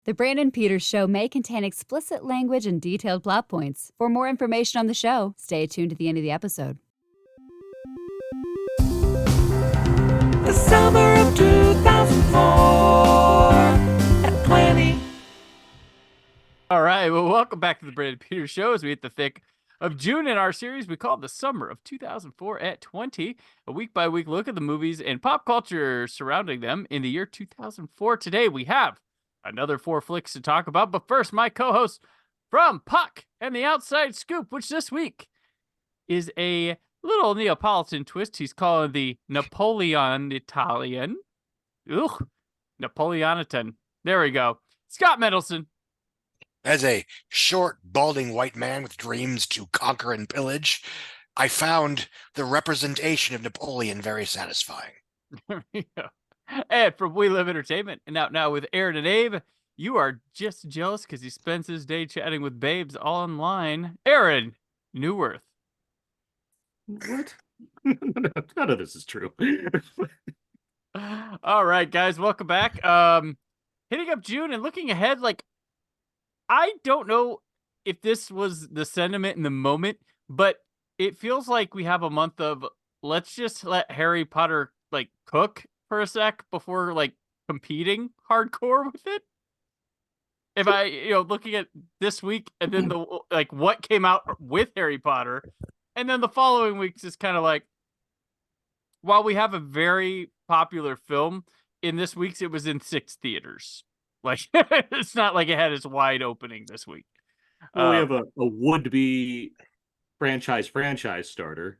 The Brandon Peters Show may contain explicit language and detailed plot points. For more information on the show, stay tuned to the end of the episode. The summer of 2004 at 20. All right, well, welcome back to the Brandon Peters Show as we hit the thick of June in our series we call the Summer of 2004 at 20, a week-by-week look at the movies and pop culture surrounding them in the year 2004. Today, we have another 4 flicks to talk about, but first, my co-host from Puck and the Outside Scoop, which this week is a little Neapolitan twist. He's calling the Napoleon Italian. Ugh, Napoleonitan. There we go. Scott Mendelson. As a short, balding white man with dreams to conquer and pillage, I found the representation of Napoleon very satisfying. And from We Live Entertainment, and out now with Aaron and Abe, you are just jealous because he spends his day chatting with babes online. Aaron Neuwirth. What? None of this is true. All right, guys, welcome back. Hitting up June and looking ahead, like, I don't know if this was the sentiment in the moment, but it feels like we have a month of let's just let Harry Potter like cook for a sec before like competing hardcore with it. If I, looking at this week and then the like what came out with Harry Potter, and then the following weeks is kind of like, while we have a very popular film, in this week's it was in 6 theaters. Like, it's not like it had its wide opening this week. Well, we have a would-be franchise starter.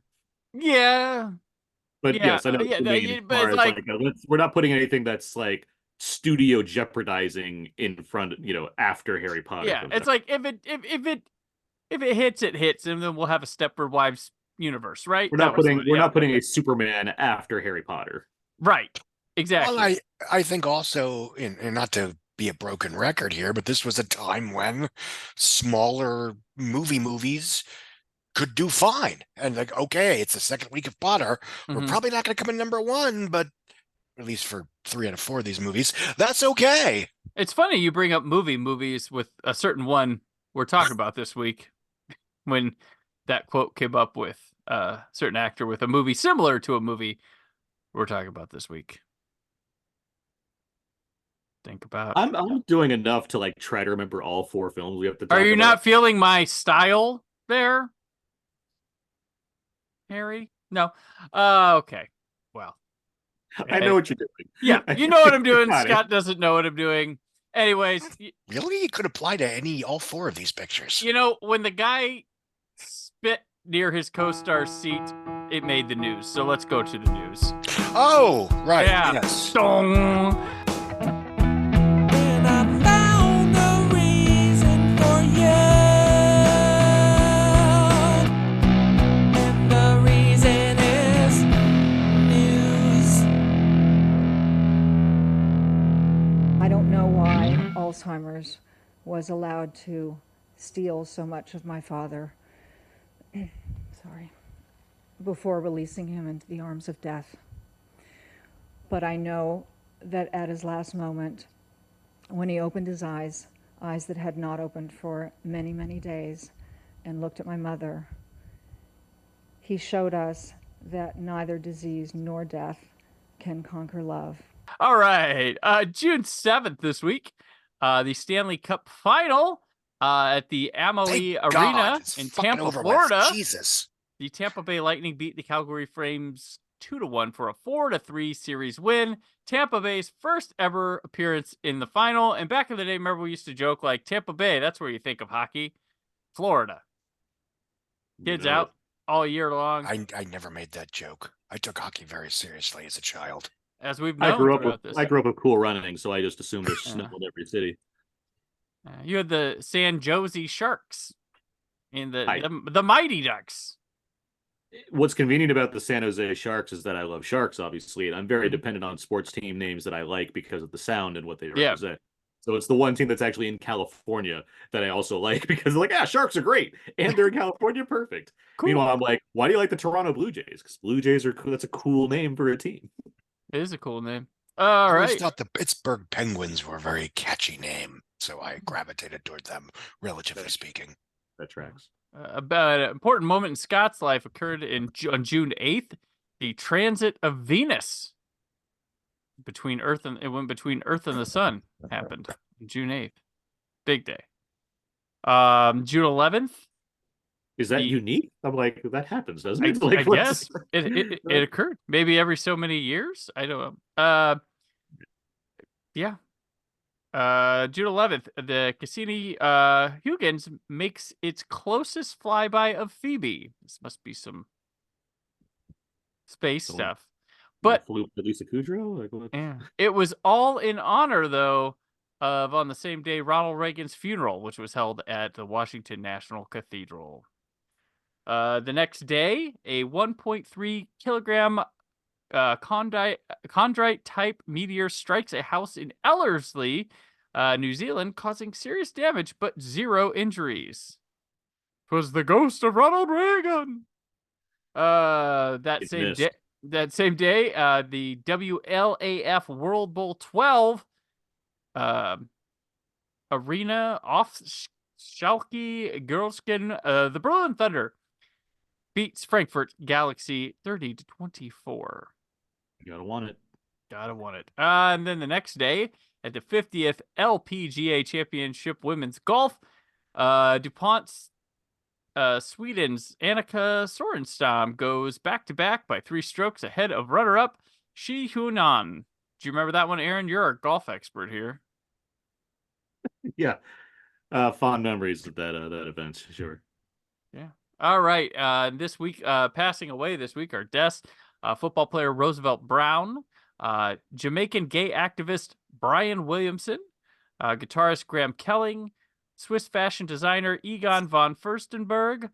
Yeah. But yeah. yes, I know what you mean. But it's we're not putting anything that's like studio jeopardizing in front, after Harry Potter. Yeah, it's like if it hits, it hits, and then we'll have a Stepford Wives universe, right? We're not putting a Superman after Harry Potter. Right. Exactly. Well, I think also, and not to be a broken record here, but this was a time when smaller movies could do fine. And like, okay, it's the second week of Potter. We're probably not going to come in number 1, but at least for 3 out of 4 of these movies, that's okay. It's funny you bring up movies with a certain one we're talking about this week when that quote came up with a certain actor with a movie similar to a movie we're talking about this week. Think about. I'm doing enough to like try to remember all 4 films we have to talk about. Are you not feeling my style there, Harry? No. Okay. Well, I know what you're doing. Yeah, you know what I'm doing. Scott doesn't know what I'm doing. Anyways, really, it could apply to all 4 of these pictures. When the guy spit near his co-star's seat, it made the news. So let's go to the news. Oh, right. Yeah. Yes. Dong. Alzheimer's was allowed to steal so much of my father before releasing him into the arms of death. But I know that at his last moment, when he opened his eyes that had not opened for many, many days, and looked at my mother, he showed us that neither disease nor death can conquer love. All right. June 7th this week. The Stanley Cup final at the Amalie Arena in Tampa, Florida. Jesus. The Tampa Bay Lightning beat the Calgary Flames 2-1 for a 4-3 series win. Tampa Bay's first ever appearance in the final. And back in the day, remember we used to joke like Tampa Bay, that's where you think of hockey. Florida. Kids out all year long. I never made that joke. I took hockey very seriously as a child. As we've known I grew up with Cool Running, so I just assumed there's snow in every city. You had the San Jose Sharks and the Mighty Ducks. What's convenient about the San Jose Sharks is that I love sharks, obviously, and I'm very dependent on sports team names that I like because of the sound and what they represent. So it's the one team that's actually in California that I also like because they're like, sharks are great. And they're in California, perfect. Cool. Meanwhile, I'm like, why do you like the Toronto Blue Jays? Because Blue Jays that's a cool name for a team. It is a cool name. All I always right. thought the Pittsburgh Penguins were a very catchy name, so I gravitated toward them, relatively speaking. That tracks. About an important moment in Scott's life occurred on June 8th. The transit of Venus between Earth and the Sun happened on June 8th. Big day. June 11th. Is that unique? I'm like, that happens, doesn't it? I guess it occurred maybe every so many years. I don't know. Yeah. June 11th, the Cassini Huygens makes its closest flyby of Phoebe. This must be some space stuff. But Lisa Kudrow? Like, what? Yeah, it was all in honor, though, of on the same day Ronald Reagan's funeral, which was held at the Washington National Cathedral. The next day, a 1.3 kilogram chondrite type meteor strikes a house in Ellerslie, New Zealand, causing serious damage but 0 injuries. 'Twas the ghost of Ronald Reagan. That same day, the WLAF World Bowl 12 arena off Schalke Girlskin, the Berlin Thunder beats Frankfurt Galaxy 30-24. You gotta want it. Gotta want it. And then the next day, at the 50th LPGA Championship Women's Golf, DuPont's Sweden's Annika Sorenstam goes back-to-back by 3 strokes ahead of runner-up Shi Hunan. Do you remember that one, Aaron? You're our golf expert here. Yeah. Fond memories of that event, sure. Yeah. All right. This week, passing away this week are deaths. Football player Roosevelt Brown, Jamaican gay activist Brian Williamson, guitarist Graham Kelling, Swiss fashion designer Egon von Furstenberg,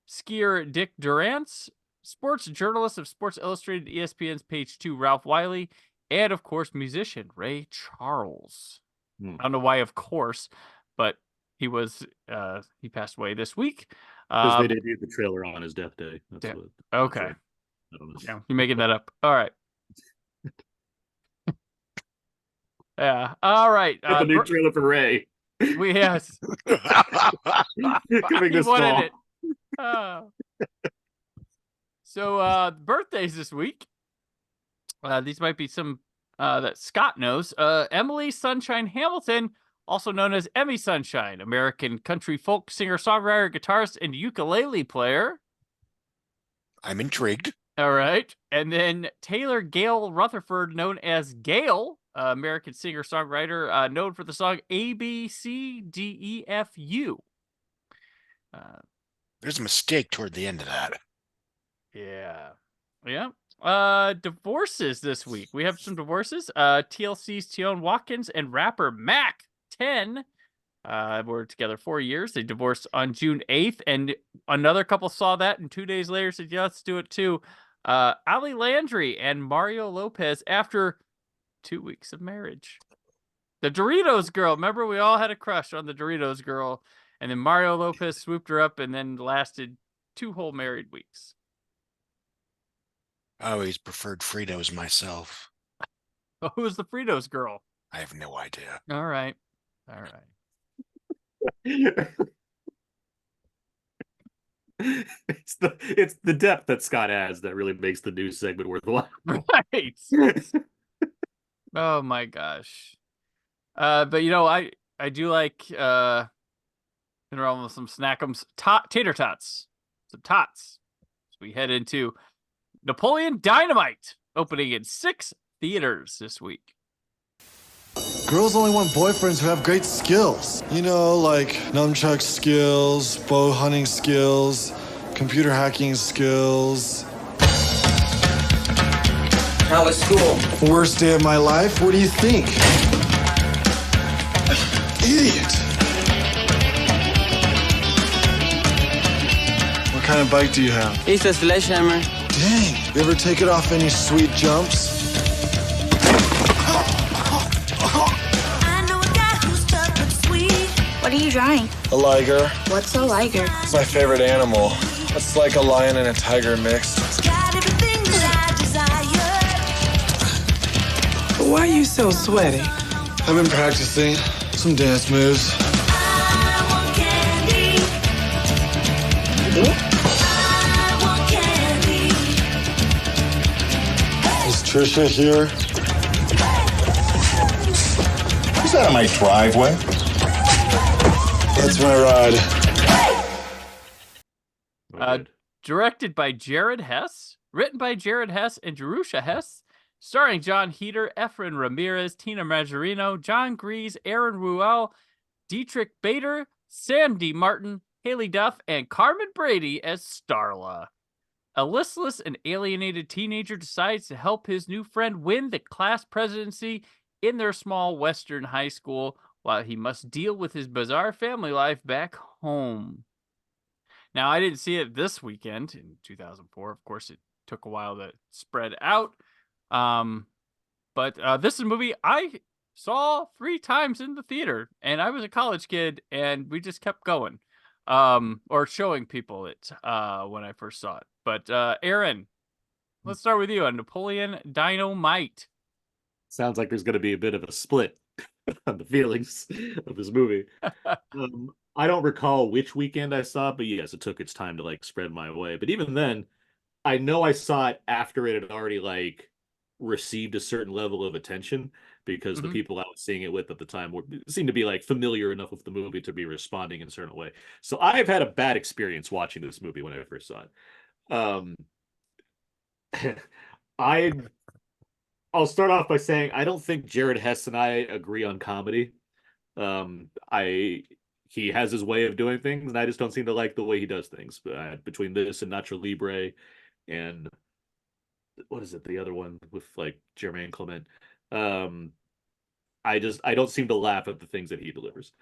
skier Dick Durance, sports journalist of Sports Illustrated ESPN's Page 2 Ralph Wiley, and of course musician Ray Charles. I don't know why, of course, but he passed away this week. Because they debuted the trailer on his death day. That's what, okay. I don't know. Yeah, you're making that up. All right. Yeah. All right. The new trailer for Ray. Yes. Giving this wanted it. So birthdays this week. These might be some that Scott knows. Emily Sunshine Hamilton, also known as Emmy Sunshine, American country folk singer, songwriter, guitarist, and ukulele player. I'm intrigued. All right. And then Taylor Gale Rutherford, known as Gale, American singer, songwriter, known for the song ABCDEFU. There's a mistake toward the end of that. Yeah. Yeah. Divorces this week. We have some divorces. TLC's Tion Watkins and rapper Mac 10 were together 4 years. They divorced on June 8th, and another couple saw that, and 2 days later said, yeah, let's do it too. Ali Landry and Mario Lopez after 2 weeks of marriage. The Doritos girl. Remember, we all had a crush on the Doritos girl, and then Mario Lopez swooped her up and then lasted 2 whole married weeks. I always preferred Fritos myself. Who was the Fritos girl? I have no idea. All right. It's the depth that Scott adds that really makes the news segment worthwhile. Right. Oh my gosh. But I do like some snackums, tater tots, some tots. So we head into Napoleon Dynamite, opening in 6 theaters this week. Girls only want boyfriends who have great skills. You know, like nunchuck skills, bow hunting skills, computer hacking skills. How was school? Worst day of my life? What do you think? Idiot. What kind of bike do you have? It's a sledgehammer. Dang. You ever take it off any sweet jumps? What are you drawing? A liger. What's a liger? It's my favorite animal. It's like a lion and a tiger mixed. Why are you so sweaty? I've been practicing some dance moves. I want candy. I want candy. Is Trisha here? Is that on my driveway? That's my ride. Directed by Jared Hess, written by Jared Hess and Jerusha Hess, starring John Heder, Efren Ramirez, Tina Majorino, John Grease, Aaron Ruel, Dietrich Bader, Sandy Martin, Haley Duff, and Carmen Brady as Starla. A listless and alienated teenager decides to help his new friend win the class presidency in their small Western high school while he must deal with his bizarre family life back home. Now, I didn't see it this weekend in 2004. Of course, it took a while to spread out. But this is a movie I saw 3 times in the theater, and I was a college kid, and we just kept going, or showing people it when I first saw it. But Aaron, let's start with you on Napoleon Dynamite. Sounds like there's going to be a bit of a split on the feelings of this movie. I don't recall which weekend I saw it, but yes, it took its time to like spread my way. But even then, I know I saw it after it had already like received a certain level of attention because the people I was seeing it with at the time seemed to be like familiar enough with the movie to be responding in a certain way. So I've had a bad experience watching this movie when I first saw it. I'll start off by saying I don't think Jared Hess and I agree on comedy. He has his way of doing things, and I just don't seem to like the way he does things. Between this and Nacho Libre, and what is it, the other one with like Jermaine Clement, I don't seem to laugh at the things that he delivers.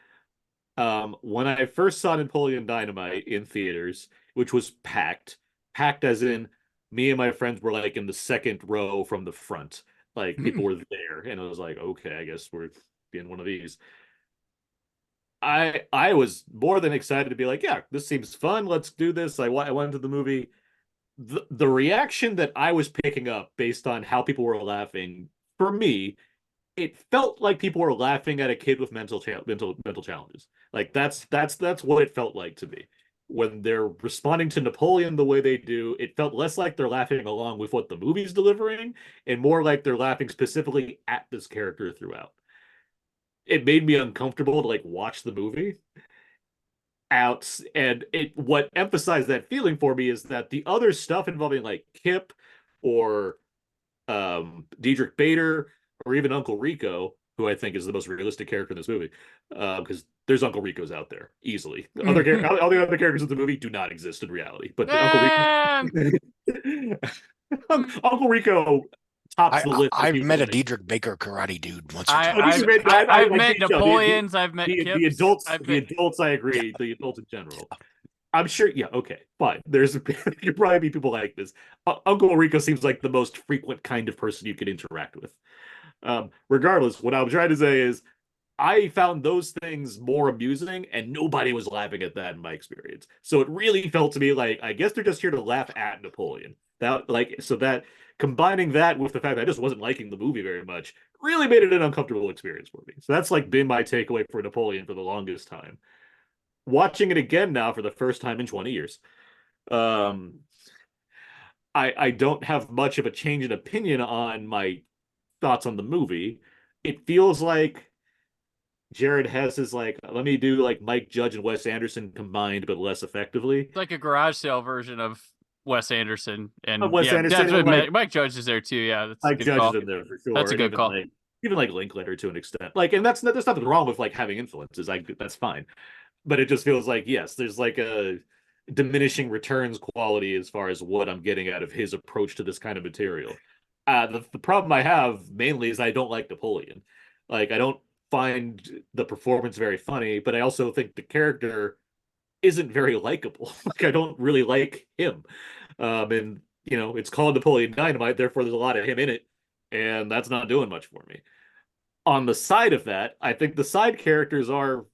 When I first saw Napoleon Dynamite in theaters, which was packed as in me and my friends were like in the second row from the front. Like people were there, and it was like, okay, I guess we're in one of these. I was more than excited to be like, yeah, this seems fun. Let's do this. I went to the movie. The reaction that I was picking up based on how people were laughing, for me, it felt like people were laughing at a kid with mental challenges. Like that's what it felt like to me. When they're responding to Napoleon the way they do, it felt less like they're laughing along with what the movie's delivering and more like they're laughing specifically at this character throughout. It made me uncomfortable to like watch the movie out, and what emphasized that feeling for me is that the other stuff involving like Kip or Dietrich Bader or even Uncle Rico, who I think is the most realistic character in this movie, because there's Uncle Ricos out there easily. All the other characters in the movie do not exist in reality, but Uncle Rico tops the list. I've met a Diedrich Baker karate dude once or twice. I've met Napoleons. I've met Kips. The adults. I agree. The adults in general. I'm sure. Yeah. Okay. Fine. There's could probably be people like this. Uncle Rico seems like the most frequent kind of person you could interact with. Regardless, what I'm trying to say is, I found those things more amusing, and nobody was laughing at that in my experience. So it really felt to me like, I guess they're just here to laugh at Napoleon. That combining that with the fact that I just wasn't liking the movie very much really made it an uncomfortable experience for me. So that's like been my takeaway for Napoleon for the longest time. Watching it again now for the first time in 20 years, I don't have much of a change in opinion on my thoughts on the movie. It feels like Jared Hess is like, let me do like Mike Judge and Wes Anderson combined, but less effectively. It's like a garage sale version of Wes Anderson, and Anderson, Mike Judge is there too. Yeah, that's Mike Judge is in there for sure. That's a good call. Even like Linklater to an extent. Like, and there's nothing wrong with like having influences. That's fine. But it just feels like, yes, there's like a diminishing returns quality as far as what I'm getting out of his approach to this kind of material. The problem I have mainly is I don't like Napoleon. Like, I don't find the performance very funny, but I also think the character isn't very likable. Like, I don't really like him. And, you know, it's called Napoleon Dynamite, therefore there's a lot of him in it, and that's not doing much for me. On the side of that, I think the side characters are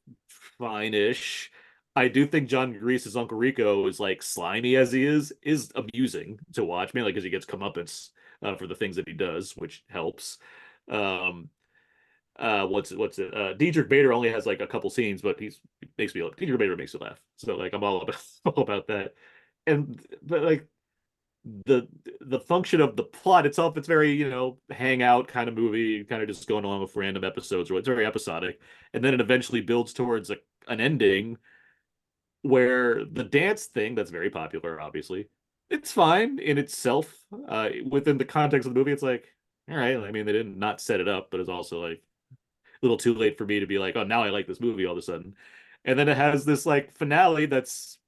fine-ish. I do think John Grease's Uncle Rico is, like, slimy as he is amusing to watch, mainly because he gets comeuppance for the things that he does, which helps. Um, what's it? Diedrich Bader only has like a couple scenes, but Diedrich Bader makes me laugh. So like I'm all about all about that. And but like the the function of the plot itself, it's very, hangout kind of movie, kind of just going along with random episodes, or it's very episodic. And then it eventually builds towards an ending where the dance thing that's very popular, obviously, it's fine in itself. Within the context of the movie, it's like, all right. I mean, they didn't not set it up, but it's also like a little too late for me to be like, oh, now I like this movie all of a sudden. And then it has this like finale that's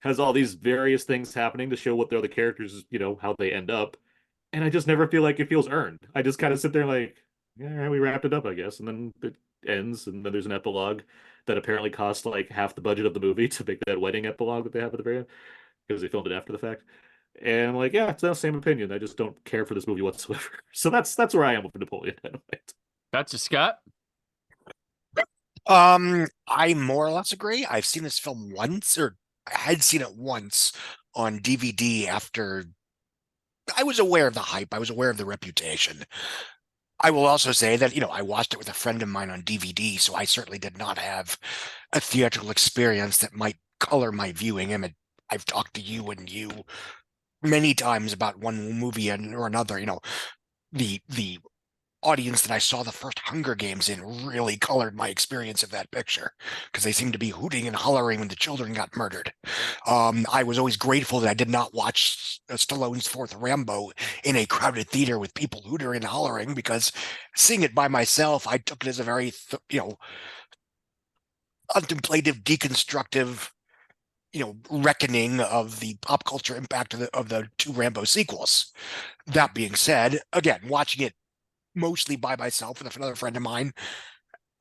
has all these various things happening to show what the other characters, how they end up. And I just never feel like it feels earned. I just kind of sit there like, yeah, all right, we wrapped it up, I guess. And then it ends, and then there's an epilogue that apparently cost like half the budget of the movie to make that wedding epilogue that they have at the very end because they filmed it after the fact. And I'm like, yeah, it's the same opinion. I just don't care for this movie whatsoever. So that's where I am with Napoleon Dynamite. Gotcha, Scott. I more or less agree. I've seen this film once, or I had seen it once on DVD after I was aware of the hype. I was aware of the reputation. I will also say that, I watched it with a friend of mine on DVD, so I certainly did not have a theatrical experience that might color my viewing. I've talked to you and you many times about one movie or another. The audience that I saw the first Hunger Games in really colored my experience of that picture because they seemed to be hooting and hollering when the children got murdered. I was always grateful that I did not watch Stallone's fourth Rambo in a crowded theater with people hooting and hollering, because seeing it by myself, I took it as a very, contemplative, deconstructive, reckoning of the pop culture impact of the two Rambo sequels. That being said, again, watching it mostly by myself with another friend of mine,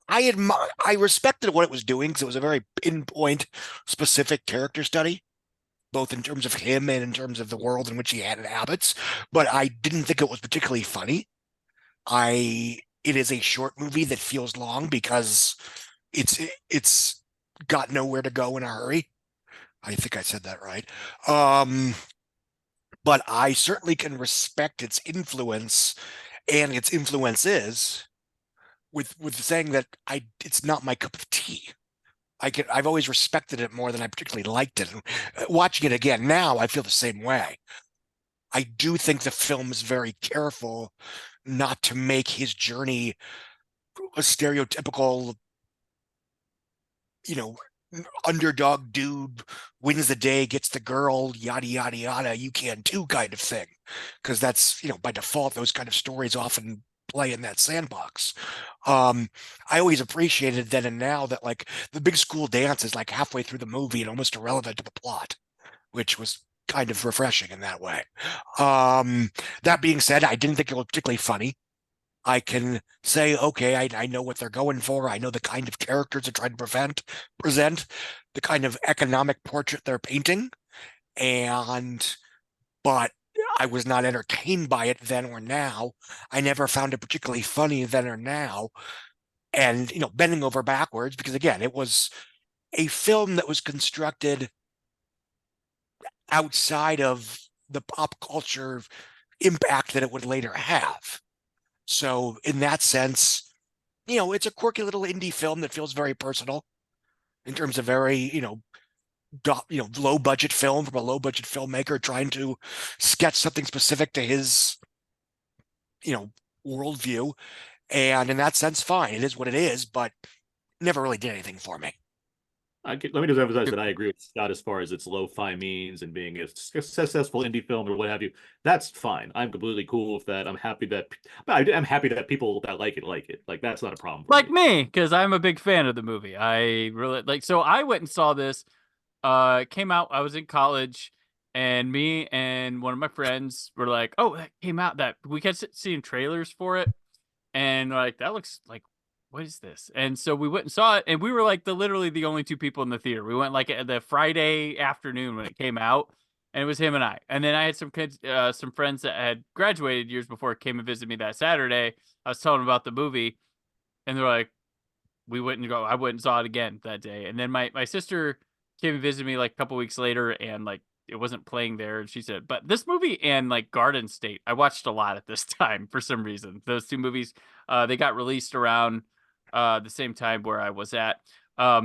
I respected what it was doing because it was a very pinpoint, specific character study, both in terms of him and in terms of the world in which he had habits. But I didn't think it was particularly funny. It is a short movie that feels long because it's got nowhere to go in a hurry. I think I said that right. But I certainly can respect its influence and its influences with saying that it's not my cup of tea. I've always respected it more than I particularly liked it. And watching it again now, I feel the same way. I do think the film is very careful not to make his journey a stereotypical, you know, underdog dude wins the day, gets the girl, yada yada yada, you can too kind of thing. Because that's, by default, those kind of stories often play in that sandbox. I always appreciated then and now that like the big school dance is like halfway through the movie and almost irrelevant to the plot, which was kind of refreshing in that way. That being said, I didn't think it was particularly funny. I can say, okay, I know what they're going for. I know the kind of characters they're trying to present, the kind of economic portrait they're painting. But I was not entertained by it then or now. I never found it particularly funny then or now. And, bending over backwards, because again, it was a film that was constructed outside of the pop culture impact that it would later have. So in that sense, it's a quirky little indie film that feels very personal in terms of very, low budget film from a low budget filmmaker trying to sketch something specific to his, worldview. And in that sense, fine. It is what it is, but never really did anything for me. Let me just emphasize that I agree with Scott as far as its lo-fi means and being a successful indie film or what have you. That's fine. I'm completely cool with that. I'm happy that people that like it. Like that's not a problem. Like me, because I'm a big fan of the movie. I really like. So I went and saw this. Came out. I was in college, and me and one of my friends were like, "Oh, that came out." That we kept seeing trailers for it, and like that looks like, what is this? And so we went and saw it, and we were like literally the only two people in the theater. We went like the Friday afternoon when it came out, and it was him and I. And then I had some kids, some friends that had graduated years before came and visited me that Saturday. I was telling them about the movie, and they're like, I went and saw it again that day. And then my sister came and visited me like a couple weeks later, and like it wasn't playing there. And she said, but this movie and like Garden State, I watched a lot at this time for some reason. Those two movies, they got released around the same time where I was at.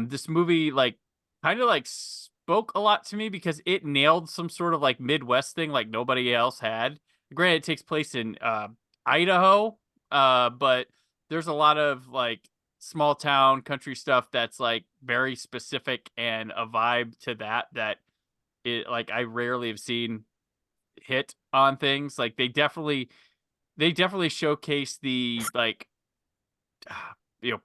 This movie like kind of like spoke a lot to me because it nailed some sort of like Midwest thing like nobody else had. Granted, it takes place in Idaho, but there's a lot of like small town country stuff that's like very specific and a vibe to that it like I rarely have seen hit on things. Like they definitely showcase the like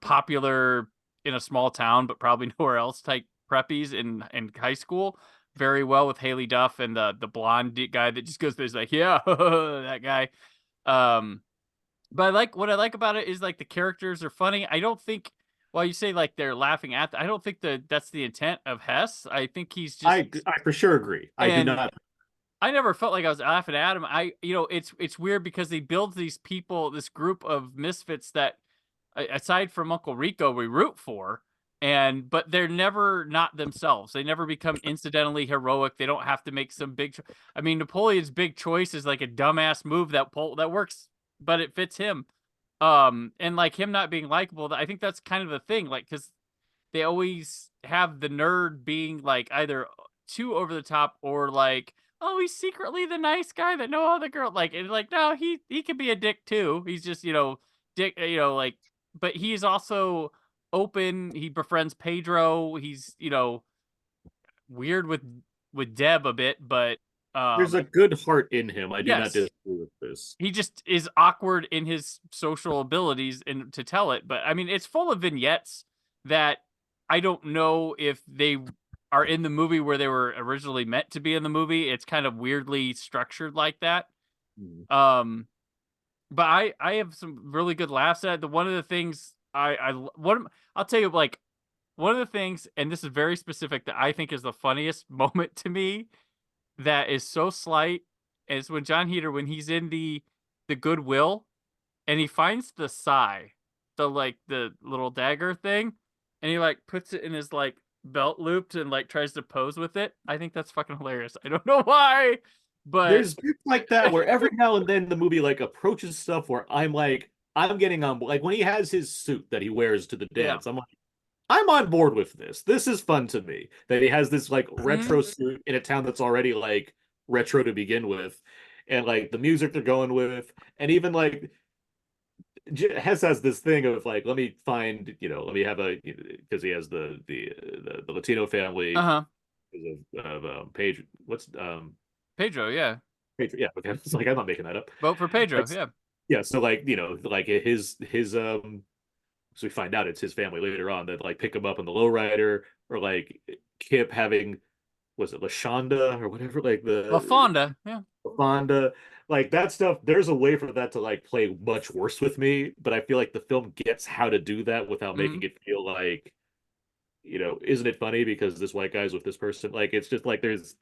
popular in a small town but probably nowhere else type preppies in high school very well with Haley Duff and the blonde guy that just goes there's like yeah that guy. But what I like about it is like the characters are funny. I don't think while you say like they're laughing at, I don't think that's the intent of Hess. I think he's just. I for sure agree. I do not. I never felt like I was laughing at him. It's weird because they build these people, this group of misfits that, aside from Uncle Rico, we root for, but they're never not themselves. They never become incidentally heroic. They don't have to make some big. I mean, Napoleon's big choice is like a dumbass move that works, but it fits him. And like him not being likable, I think that's kind of the thing. Like, because they always have the nerd being like either too over the top or like, oh, he's secretly the nice guy that know all the girl. Like, and like, no, he can be a dick too. He's just dick. Like, but he's also open. He befriends Pedro. He's weird with Deb a bit, but there's a good heart in him. I do not yes. disagree with this. He just is awkward in his social abilities and to tell it. But I mean, it's full of vignettes that I don't know if they are in the movie where they were originally meant to be in the movie. It's kind of weirdly structured like that. Mm. But I have some really good laughs at it. One of the things I'll tell you, like, one of the things, and this is very specific, that I think is the funniest moment to me that is so slight is when John Heater, when he's in the Goodwill and he finds the sai, the little dagger thing, and he like puts it in his like belt loop and like tries to pose with it. I think that's fucking hilarious. I don't know why, but there's bits like that where every now and then the movie like approaches stuff where I'm getting on, like when he has his suit that he wears to the dance, I'm like, I'm on board with this. This is fun to me. That he has this like retro suit in a town that's already like retro to begin with, and like the music they're going with, and even like Hess has this thing of like, let me find, let me have because he has the Latino family of Pedro. Pedro, yeah. Pedro, yeah. Okay, it's like I'm not making that up. Vote for Pedro, yeah. Yeah, so like like his so we find out it's his family later on that like pick him up on the lowrider, or like Kip having, was it LaShonda or whatever, like the LaFonda, yeah. LaFonda, like that stuff. There's a way for that to like play much worse with me, but I feel like the film gets how to do that without making it feel like, isn't it funny because this white guy's with this person? Like, it's just like there's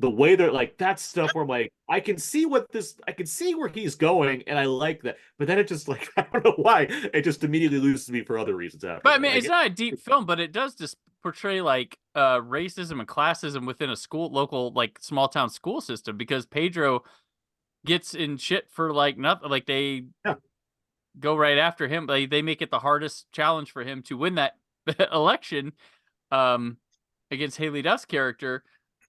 the way they're like that stuff where I'm like, I can see where he's going, and I like that. But then it just like, I don't know why, it just immediately loses me for other reasons after. But I mean, it's not a deep film, but it does just portray like racism and classism within a local like small town school system, because Pedro gets in shit for like nothing. Like they go right after him. They make it the hardest challenge for him to win that election against Haley Duff's character,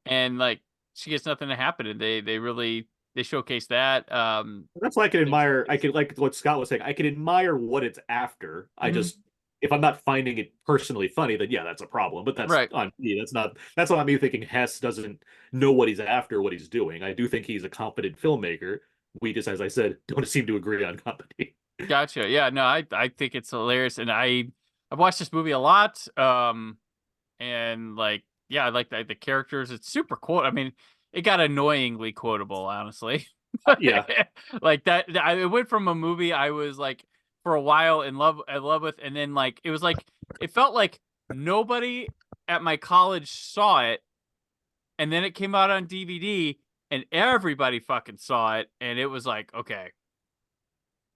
and like she gets nothing to happen, and they really showcase that. That's why I can admire. I could, like what Scott was saying, I can admire what it's after. I just, if I'm not finding it personally funny, then yeah, that's a problem. But that's right on me. That's not me thinking Hess doesn't know what he's after, what he's doing. I do think he's a competent filmmaker. We just, as I said, don't seem to agree on comedy. Gotcha. Yeah, no, I think it's hilarious, and I've watched this movie a lot. And like, yeah, I like the characters. It's super quote. I mean, it got annoyingly quotable, honestly. Yeah, like that. It went from a movie I was like for a while in love with, and then like it was like it felt like nobody at my college saw it, and then it came out on DVD, and everybody fucking saw it, and it was like, okay,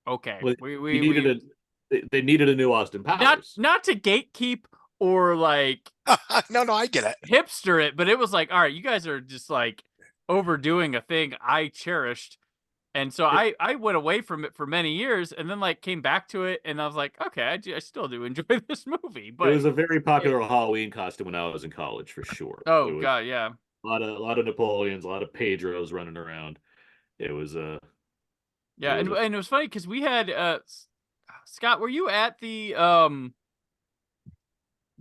well, they needed a new Austin Powers. Not to gatekeep or like No, I get it. hipster it, but it was like, all right, you guys are just like overdoing a thing I cherished. And so I went away from it for many years, and then like came back to it, and I was like, okay, I still do enjoy this movie. It But was a very popular Halloween costume when I was in college, for sure. It oh was god, yeah, a lot of Napoleons, a lot of Pedros running around. It was yeah, it was and it was funny because we had Scott, were you at the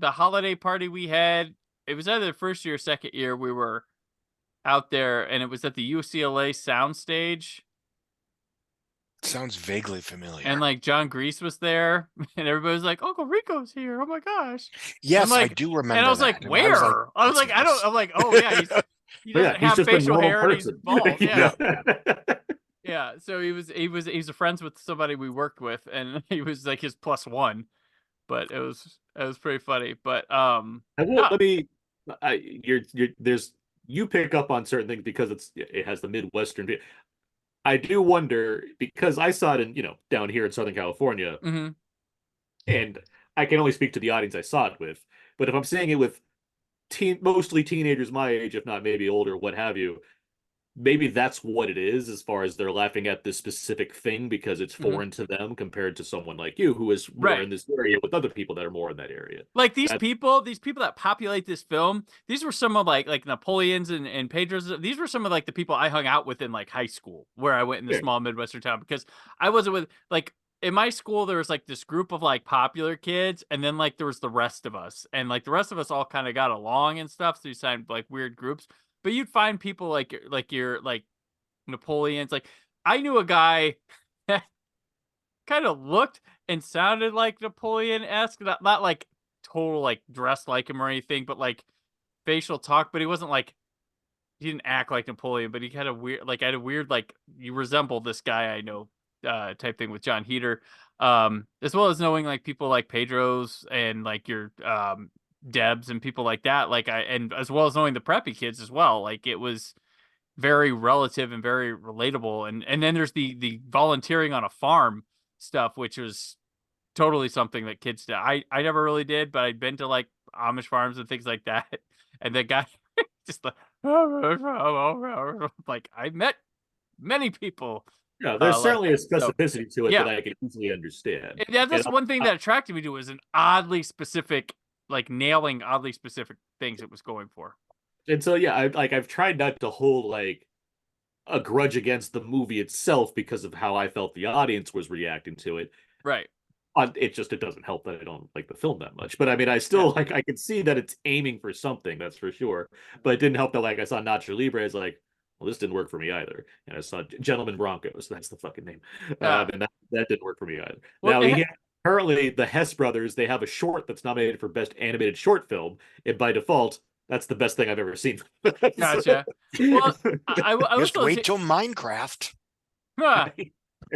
holiday party we had? It was either the first year or second year we were out there, and it was at the UCLA soundstage. Sounds vaguely familiar. And like John Grease was there, and everybody was like, "Uncle Rico's here! Oh my gosh!" Yes, like, I do remember. And I was that. like, And "Where?" I was "That's like, "I don't." nice." I'm like, "Oh yeah, he doesn't he's have just a facial normal hair and he's person. bald." Yeah, Yeah. yeah. So he was friends with somebody we worked with, and he was like his plus one. But it was pretty funny. But I will, no, let me. There's you pick up on certain things because it has the Midwestern. I do wonder because I saw it in down here in Southern California, mhm. and I can only speak to the audience I saw it with. But if I'm seeing it with mostly teenagers my age, if not maybe older, what have you, maybe that's what it is as far as they're laughing at this specific thing because it's Mhm. foreign to them compared to someone like you who is more Right. in this area with other people that are more in that area. Like these people that populate this film, these were some of like Napoleons and Pedros. These were some of like the people I hung out with in like high school, where I went in the Yeah. small Midwestern town, because I wasn't with like in my school there was like this group of like popular kids, and then like there was the rest of us, and like the rest of us all kind of got along and stuff, so you signed like weird groups. But you'd find people like your like Napoleons. Like I knew a guy that kind of looked and sounded like Napoleon-esque, not like total like dressed like him or anything, but like facial talk. But he wasn't like he didn't act like Napoleon, but he had a weird like I had a weird like you resemble this guy I know type thing with John Heater. As well as knowing like people like Pedro's and like your Debs and people like that. Like and as well as knowing the preppy kids as well. Like it was very relative and very relatable. And then there's the volunteering on a farm stuff, which was totally something that kids do. I never really did, but I'd been to like Amish farms and things like that. And the guy just like, like I met many people. Yeah, there's like certainly a that. So, specificity to it yeah. that I can easily understand. Yeah, that's And one thing that attracted me to it, was an oddly specific, like nailing oddly specific things it was going for. and so yeah, I've tried not to hold like a grudge against the movie itself because of how I felt the audience was reacting to it. Right. It doesn't help that I don't like the film that much. But I mean, I still like I can see that it's aiming for something, that's for sure. But it didn't help that like I saw Nacho Libre, it's like, well, this didn't work for me either. And I saw Gentleman Broncos, that's the fucking name. And that didn't work for me either. Well, Now currently the Hess brothers, they have a short that's nominated for best animated short film, and by default, that's the best thing I've ever seen. Gotcha. Well, I Just was wait till Minecraft. I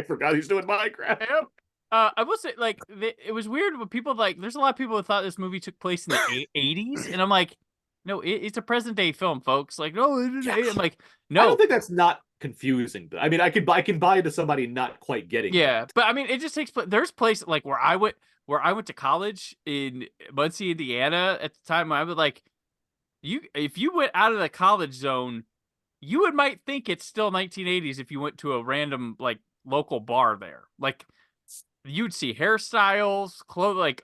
forgot he's doing Minecraft. Yep. I will say, like, it was weird when people like. There's a lot of people who thought this movie took place in the '80s, and I'm like, no, it's a present day film, folks. Like, no, I'm like, no. I don't think that's not confusing. I mean, I can buy into somebody not quite getting. Yeah, that. but I mean, it just takes place. There's places like where I went to college in Muncie, Indiana at the time. I would like if you went out of the college zone, you might think it's still 1980s if you went to a random like local bar there. Like you'd see hairstyles, clothes, like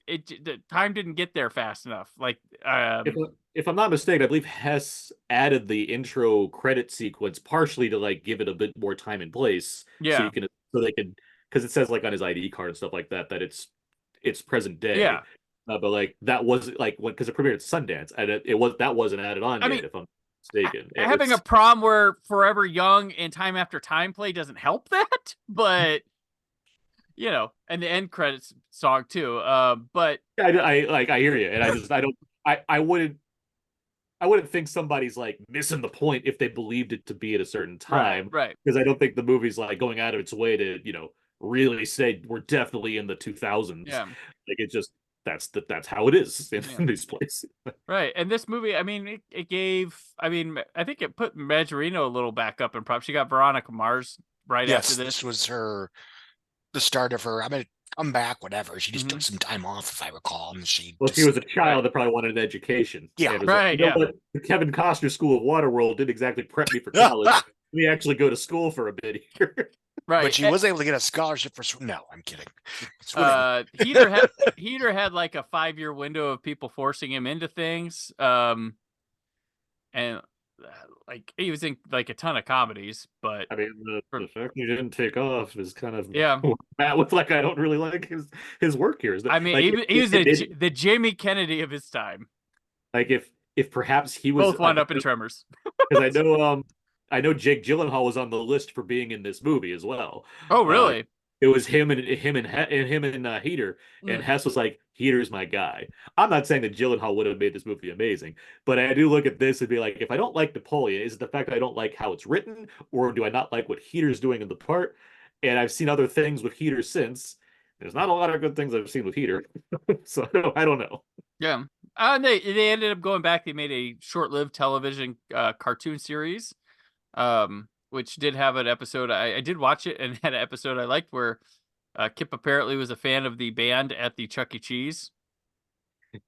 the time didn't get there fast enough. Like if I'm not mistaken, I believe Hess added the intro credit sequence partially to like give it a bit more time and place. Yeah. So they can, because it says like on his ID card and stuff like that it's present day. Yeah. But like that was like because it premiered at Sundance, and that wasn't added on yet, if I'm mistaken. Having a prom where Forever Young and Time After Time play doesn't help that, but and the end credits song too. But I hear you, and I wouldn't think somebody's like missing the point if they believed it to be at a certain time, right? Because I don't think the movie's like going out of its way to really say we're definitely in the 2000s. Yeah, like it just that's how it is in these places. Right, and this movie, I mean, it gave. I mean, I think it put Majorino a little back up in props. She got Veronica Mars after this. This was the start of her. I mean, come back, whatever. She just Mhm. took some time off, if I recall, and she Well, just, she was a child that probably wanted an education. Yeah. And was Right, like, you know yeah. what? The Kevin Costner School of Waterworld didn't exactly prep me for college. Let me actually go to school for a bit here. Right. but she was able to get a scholarship for no, I'm kidding. Swimming. Heater had like a 5-year window of people forcing him into things. And like he was in like a ton of comedies, but I mean, the fact he didn't take off is kind of Yeah. Matt with like I don't really like his work here. I mean, like, he was the Jamie Kennedy of his time. like if perhaps he was Both wound up in Tremors. because I know Jake Gyllenhaal was on the list for being in this movie as well. Oh, really? It was him and Heater, and Hess was like, "Heater's my guy." I'm not saying that Gyllenhaal would have made this movie amazing, but I do look at this and be like, if I don't like Napoleon, is it the fact that I don't like how it's written, or do I not like what Heater's doing in the part? And I've seen other things with Heater since. There's not a lot of good things I've seen with Heater, so I don't know. Yeah. They ended up going back. They made a short-lived television cartoon series, which did have an episode. I did watch it and had an episode I liked where Kip apparently was a fan of the band at the Chuck E. Cheese,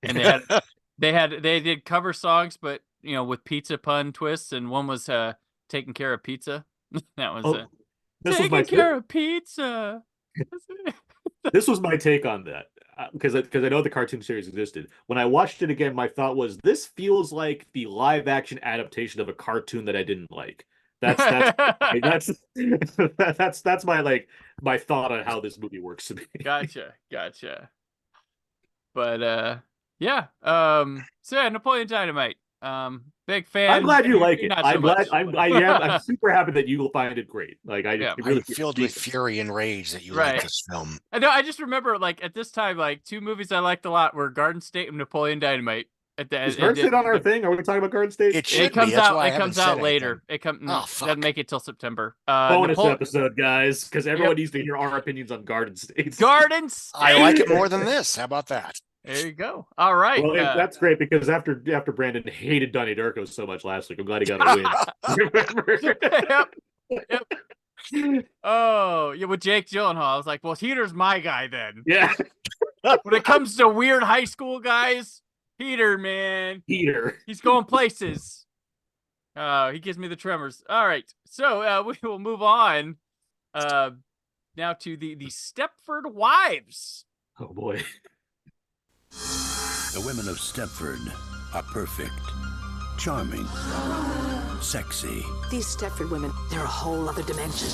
and they did cover songs, but with pizza pun twists, and one was taking care of pizza. That was this was my taking care of pizza. This was my take on that because I know the cartoon series existed. When I watched it again, my thought was this feels like the live action adaptation of a cartoon that I didn't like. That's my thought on how this movie works to me. Gotcha. But yeah. So yeah, Napoleon Dynamite. Big fan. I'm glad you like it. Not so I'm glad. much. I'm super happy that you will find it great. Like Yeah. I'm filled with fury and rage that you like this film. I know. I just remember, like at this time, like 2 movies I liked a lot were Garden State and Napoleon Dynamite. Is Garden State on our thing? Are we talking about Garden State? It comes be. That's out. why I It haven't comes said out later. anything. It comes. Oh, fuck. Doesn't make it till September. Bonus episode, guys, because everyone needs to hear our opinions on Garden State. Garden State. I like it more than this. How about that? There you go. All right. Well, that's great because after Brandon hated Donnie Darko so much last week, I'm glad he got a win. Yep. Oh, yeah. With Jake Gyllenhaal, I was like, well, Heater's my guy then. Yeah. When it comes to weird high school guys, Heater, man. Heater. He's going places. He gives me the tremors. All right. So we will move on now to the Stepford Wives. Oh, boy. The women of Stepford are perfect, charming, sexy. These Stepford women, they're a whole other dimension.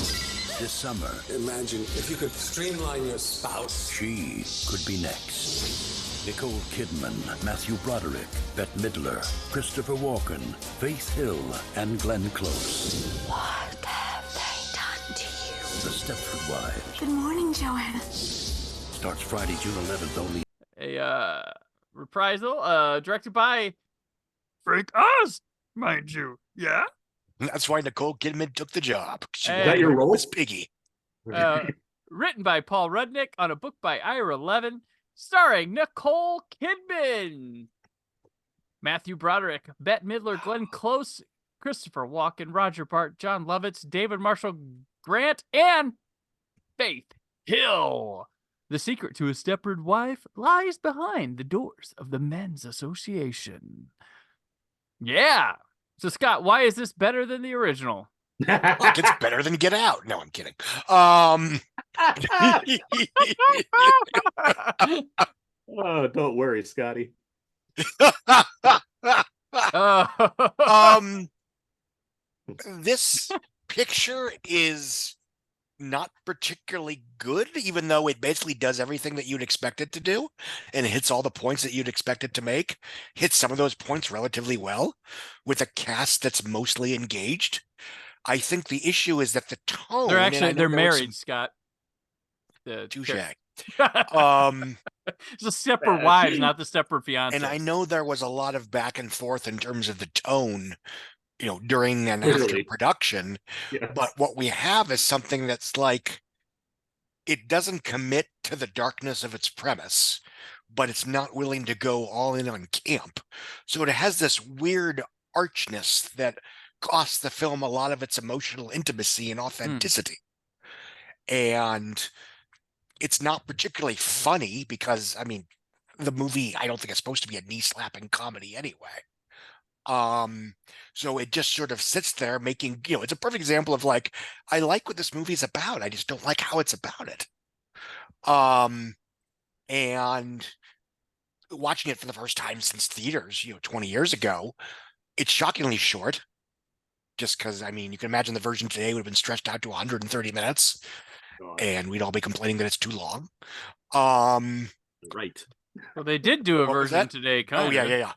This summer, imagine if you could streamline your spouse. She could be next. Nicole Kidman, Matthew Broderick, Bette Midler, Christopher Walken, Faith Hill, and Glenn Close. What have they done to you? The Stepford Wives. Good morning, Joanna. Starts Friday, June 11th only. A reprisal, directed by Frank Oz, mind you. Yeah. That's why Nicole Kidman took the job. Is that your role? Miss Piggy. Written by Paul Rudnick on a book by Ira Levin, starring Nicole Kidman, Matthew Broderick, Bette Midler, Glenn Close, Christopher Walken, Roger Bart, John Lovitz, David Marshall Grant, and Faith Hill. The secret to a Stepford wife lies behind the doors of the Men's Association. Yeah. So, Scott, why is this better than the original? Look, it's better than Get Out. No, I'm kidding. Oh, don't worry, Scotty. This picture is not particularly good, even though it basically does everything that you'd expect it to do and hits all the points that you'd expect it to make. Hits some of those points relatively well with a cast that's mostly engaged. I think the issue is that the tone. They're married, Scott. Touche. It's the Stepford Wives, not the Stepford Fiancé. And I know there was a lot of back and forth in terms of the tone, during and after production. Yeah. But what we have is something that's like, it doesn't commit to the darkness of its premise, but it's not willing to go all in on camp. So it has this weird archness that costs the film a lot of its emotional intimacy and authenticity. And It's not particularly funny because, I mean, the movie, I don't think it's supposed to be a knee-slapping comedy anyway. So it just sort of sits there making, it's a perfect example of like, I like what this movie is about. I just don't like how it's about it. And watching it for the first time since theaters, 20 years ago, it's shockingly short. Just because, I mean, you can imagine the version today would have been stretched out to 130 minutes, and we'd all be complaining that it's too long. Right. Well, they did do a What was version that? today, kind Oh, of. yeah.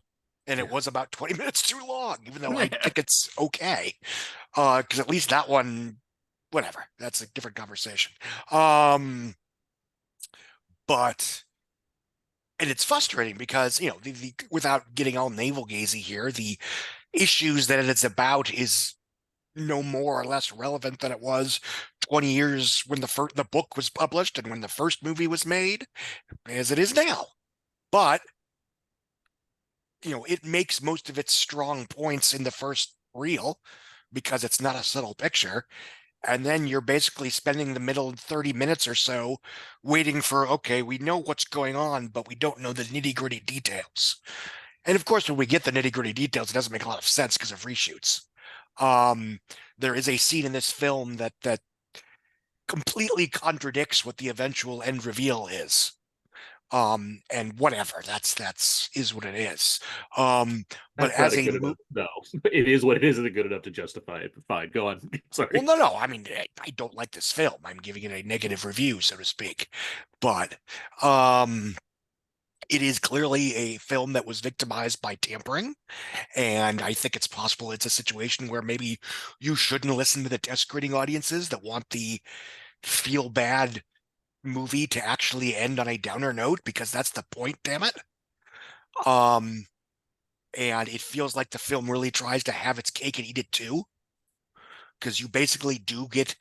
And it was about 20 minutes too long, even though I think it's okay. Because at least that one, whatever, that's a different conversation. But and it's frustrating because, the without getting all navel gazy here, the issues that it's about is no more or less relevant than it was 20 years when the book was published and when the first movie was made as it is now. But it makes most of its strong points in the first reel because it's not a subtle picture. And then you're basically spending the middle 30 minutes or so waiting for, okay, we know what's going on, but we don't know the nitty-gritty details. And of course, when we get the nitty-gritty details, it doesn't make a lot of sense because of reshoots. There is a scene in this film that completely contradicts what the eventual end reveal is. And whatever, that's is what it is. But That's as not a good enough. No, it is what it is. Isn't good enough to justify it. Fine, go on. Sorry. Well, no. I mean, I don't like this film. I'm giving it a negative review, so to speak. But it is clearly a film that was victimized by tampering. And I think it's possible it's a situation where maybe you shouldn't listen to the test screening audiences that want the feel bad movie to actually end on a downer note, because that's the point, damn it. And it feels like the film really tries to have its cake and eat it too, because you basically do get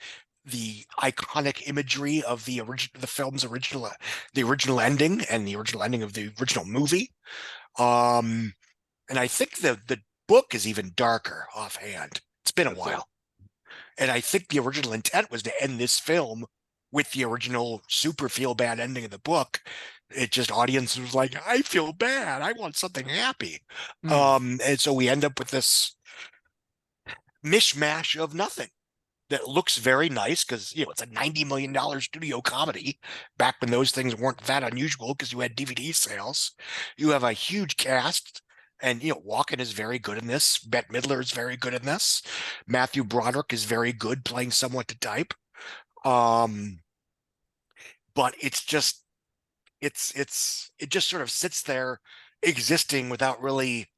the iconic imagery of the film's original, the original ending and the original ending of the original movie. And I think the book is even darker offhand. It's been a while. And I think the original intent was to end this film with the original super feel bad ending of the book. It just, audience was like, I feel bad. I want something happy. And so we end up with this mishmash of nothing that looks very nice because, it's a $90 million studio comedy back when those things weren't that unusual because you had DVD sales. You have a huge cast. And, Walken is very good in this. Bette Midler is very good in this. Matthew Broderick is very good playing someone to type. But it's just, it just sort of sits there existing without really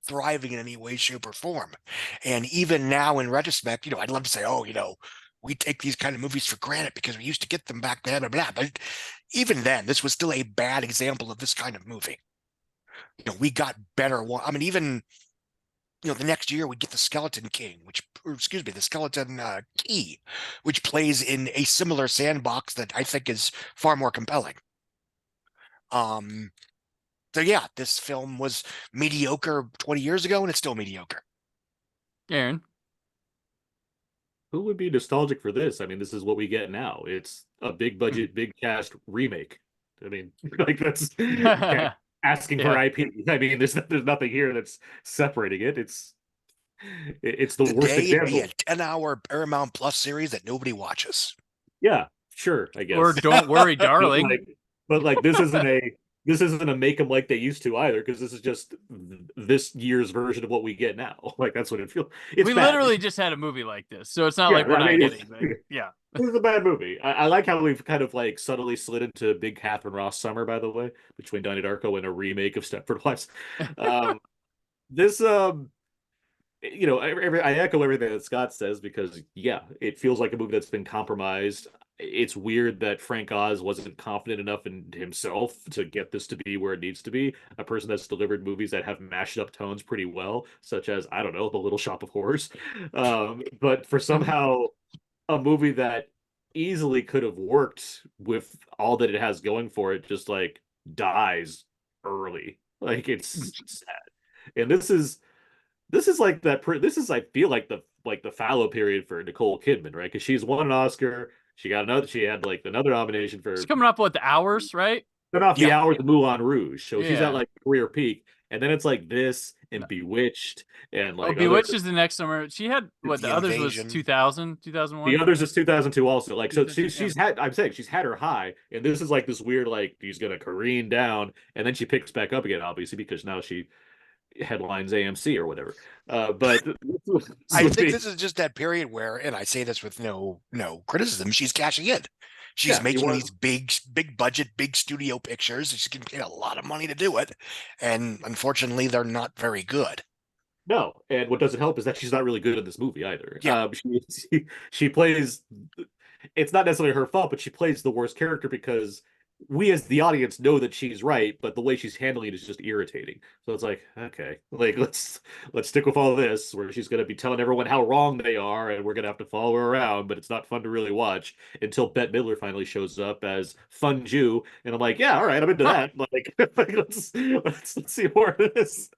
thriving in any way, shape, or form. And even now in retrospect, I'd love to say, oh, we take these kind of movies for granted because we used to get them back then, blah. But even then, this was still a bad example of this kind of movie. We got better one. I mean, even, the next year we get the Skeleton King, the Skeleton Key, which plays in a similar sandbox that I think is far more compelling. So yeah, this film was mediocre 20 years ago, and it's still mediocre. Aaron? Who would be nostalgic for this? I mean, this is what we get now. It's a big budget, big cast remake. I mean, like that's asking for IP. I mean, there's nothing here that's separating it. It's the worst example. Be a 10-hour Paramount Plus series that nobody watches. Yeah, sure, I guess. Or Don't Worry, Darling. but this isn't a make them like they used to either, because this is just this year's version of what we get now. Like, that's what it feels. We literally just had a movie like this, so it's not like we're not getting it. Yeah. This is a bad movie. I like how we've kind of like subtly slid into Big Catherine Ross summer, by the way, between Donnie Darko and a remake of Stepford Wives. This I echo everything that Scott says, because it feels like a movie that's been compromised. It's weird that Frank Oz wasn't confident enough in himself to get this to be where it needs to be. A person that's delivered movies that have mashed up tones pretty well, such as, I don't know, The Little Shop of Horrors. But for somehow a movie that easily could have worked with all that it has going for it just like dies early. Like, it's sad. And this is like that. This is, I feel like the fallow period for Nicole Kidman, right? Because she's won an Oscar. She got another. She had like another nomination for She's coming up with the Hours, right? Turn off the Yeah. hours of Moulin Rouge. So she's Yeah. at like career peak. And then it's like this and Bewitched and like Bewitched is the next summer. She had what the others Invasion. was 2000, 2001. The others is 2002 also. Like so she's Yeah. had I'm saying she's had her high, and this is like this weird like she's gonna careen down, and then she picks back up again, obviously, because now she headlines AMC or whatever. But I think this is just that period where, and I say this with no criticism, she's cashing in. She's making these big budget, big studio pictures. She's getting paid a lot of money to do it, and unfortunately, they're not very good. No, and what doesn't help is that she's not really good in this movie either. Yeah. She plays. It's not necessarily her fault, but she plays the worst character because we as the audience know that she's right, but the way she's handling it is just irritating. So it's like, okay, like let's stick with all this where she's gonna be telling everyone how wrong they are, and we're gonna have to follow her around, but it's not fun to really watch until Bette Midler finally shows up as Fun Jew, and I'm like, yeah, all right, I'm into that. Like, let's see more of this.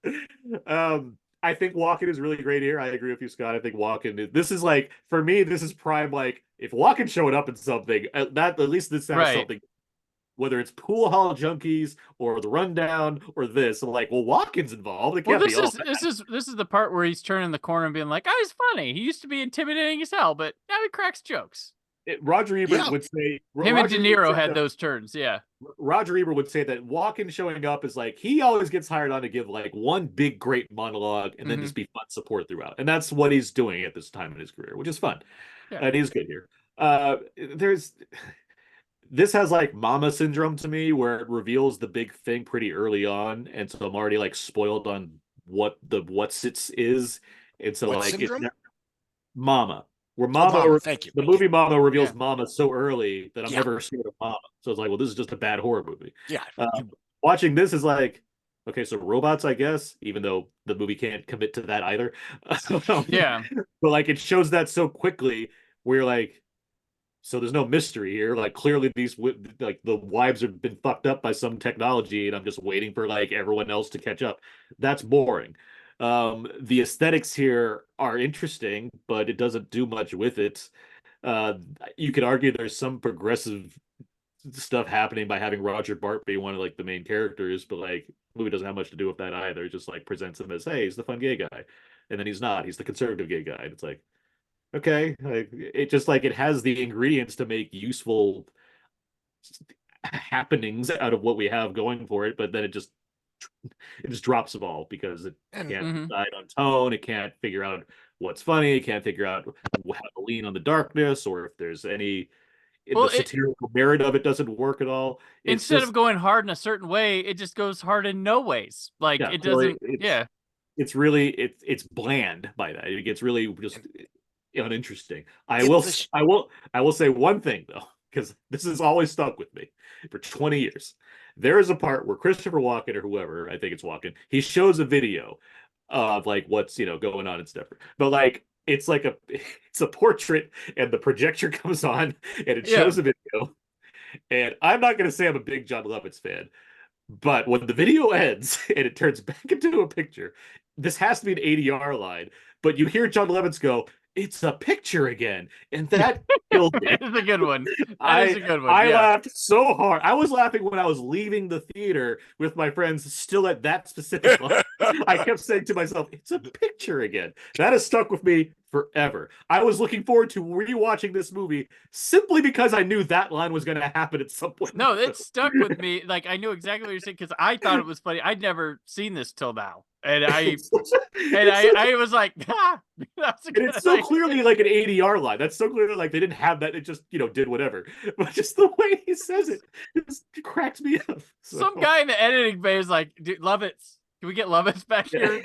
I think Walken is really great here. I agree with you, Scott. I think Walken. This is like for me. This is prime. Like if Walken showed up in something, that at least this has something. Whether it's Pool Hall Junkies or The Rundown or this, I'm like, well, Walken's involved. It can't be all bad. This is the part where he's turning the corner and being like, "Oh, he's funny. He used to be intimidating as hell, but now he cracks jokes." Roger Ebert would say him and De Niro had those turns. Yeah. Roger Ebert would say that Walken showing up is like he always gets hired on to give like one big great monologue and then just be fun support throughout, and that's what he's doing at this time in his career, which is fun. Yeah. And he's good here. This has like Mama syndrome to me, where it reveals the big thing pretty early on, and so I'm already like spoiled on what the what's it is, and so What like syndrome? Mama. Where Mama, thank you. The movie Mama reveals Mama so early that I'm never scared of Mama. So it's like, well, this is just a bad horror movie. Yeah. Watching this is like, okay, so robots, I guess, even though the movie can't commit to that either. Yeah. But like it shows that so quickly, where you're like, so there's no mystery here. Like clearly these like the wives have been fucked up by some technology, and I'm just waiting for like everyone else to catch up. That's boring. The aesthetics here are interesting, but it doesn't do much with it. You could argue there's some progressive stuff happening by having Roger Bart be one of like the main characters, but like the movie doesn't have much to do with that either. It just like presents him as, hey, he's the fun gay guy, and then he's not. He's the conservative gay guy. And it's like, okay, like it just like it has the ingredients to make useful happenings out of what we have going for it, but then it just drops the ball because it can't decide on tone. It can't figure out what's funny. It can't figure out how to lean on the darkness, or if there's any the satirical merit of it doesn't work at all. Instead of going hard in a certain way, it just goes hard in no ways. Like it doesn't. It's really it's bland by that. It gets really just uninteresting. I will say one thing though, because this has always stuck with me for 20 years. There is a part where Christopher Walken or whoever, I think it's Walken, he shows a video of like what's going on in Stepford. But like it's a portrait and the projector comes on and it shows a video. And I'm not gonna say I'm a big John Lovitz fan, but when the video ends and it turns back into a picture, this has to be an ADR line, but you hear John Lovitz go, "It's a picture again," and that killed me. That is a good one. I laughed so hard. I was laughing when I was leaving the theater with my friends, still at that specific line. I kept saying to myself, "It's a picture again." That has stuck with me forever. I was looking forward to rewatching this movie simply because I knew that line was going to happen at some point. No, it stuck with me. Like I knew exactly what you're saying because I thought it was funny. I'd never seen this till now. And I was like, it's so clearly like an ADR line. That's so clearly like they didn't have that. It just, did whatever. But just the way he says it just cracks me up. So. Some guy in the editing bay is like, dude, Lovitz. Can we get Lovitz back here?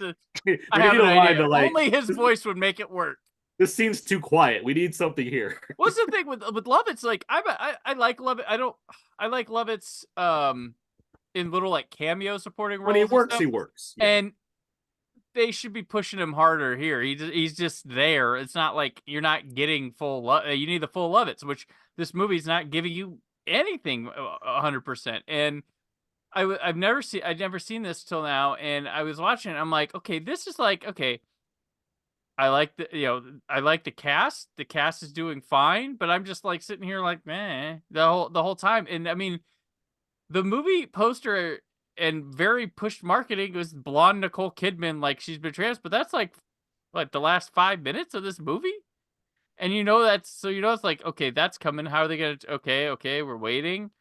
I have an idea. Only his voice would make it work. This seems too quiet. We need something here. What's the thing with Lovitz? Like I like Lovitz. I like Lovitz in little like cameo supporting roles. When he works, he works. Yeah. And they should be pushing him harder here. He's just there. It's not like you're not getting full love. You need the full Lovitz, which this movie's not giving you anything 100%. And I've never seen this till now. And I was watching it. I'm like, okay, this is like, okay, I like I like the cast. The cast is doing fine, but I'm just like sitting here like, man, the whole time. And I mean, the movie poster and very pushed marketing was blonde Nicole Kidman, like she's been trans, but that's like what, the last 5 minutes of this movie? And it's like, okay, that's coming. How are they gonna okay, we're waiting.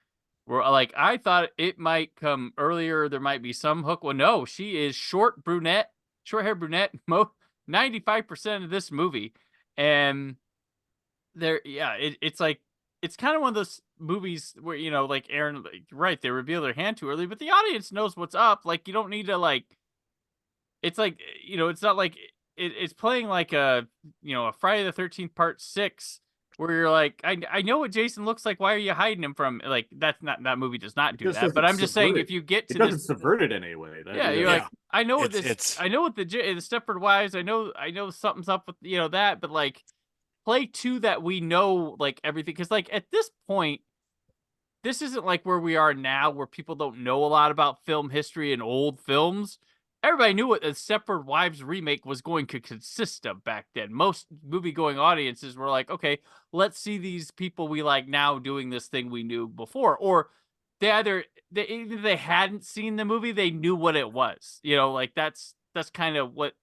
We're like, I thought it might come earlier. There might be some hook. Well, no, she is short hair brunette, 95% of this movie. And it's like, it's kind of one of those movies where, like Aaron, like, right, they reveal their hand too early, but the audience knows what's up. Like, you don't need to like, it's like, it's not like it's playing like a Friday the 13th part 6 where you're like, I know what Jason looks like. Why are you hiding him from? Like, that movie does not do that. But I'm just saying, if you get to it doesn't subvert it in any way. You're like, I know what I know what the Stepford Wives. I know something's up with that, but like, play to that we know like everything, because like at this point, this isn't like where we are now, where people don't know a lot about film history and old films. Everybody knew what a Stepford Wives remake was going to consist of back then. Most movie-going audiences were like, okay, let's see these people we like now doing this thing we knew before. Or either they hadn't seen the movie, they knew what it was. Like that's kind of what.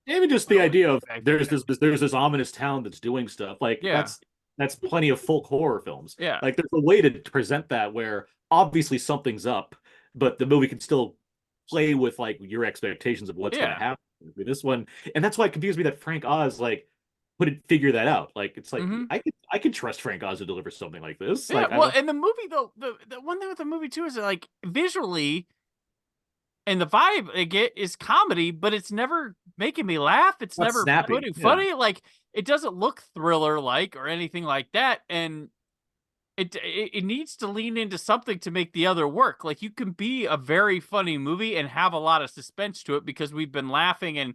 Even just the idea of there's this ominous town that's doing stuff. Like, that's plenty of folk horror films. Yeah. Like, there's a way to present that where obviously something's up, but the movie can still play with like your expectations of what's going to happen with this one. And that's why it confused me that Frank Oz like couldn't figure that out. Like, it's like, I could trust Frank Oz to deliver something like this. Yeah, Like, well, and the movie though, the one thing with the movie too is that, like, visually, and the vibe I get is comedy, but it's never making me laugh. It's Not never snappy, funny. Like, it doesn't look thriller like or anything like that. And it needs to lean into something to make the other work. Like, you can be a very funny movie and have a lot of suspense to it because we've been laughing and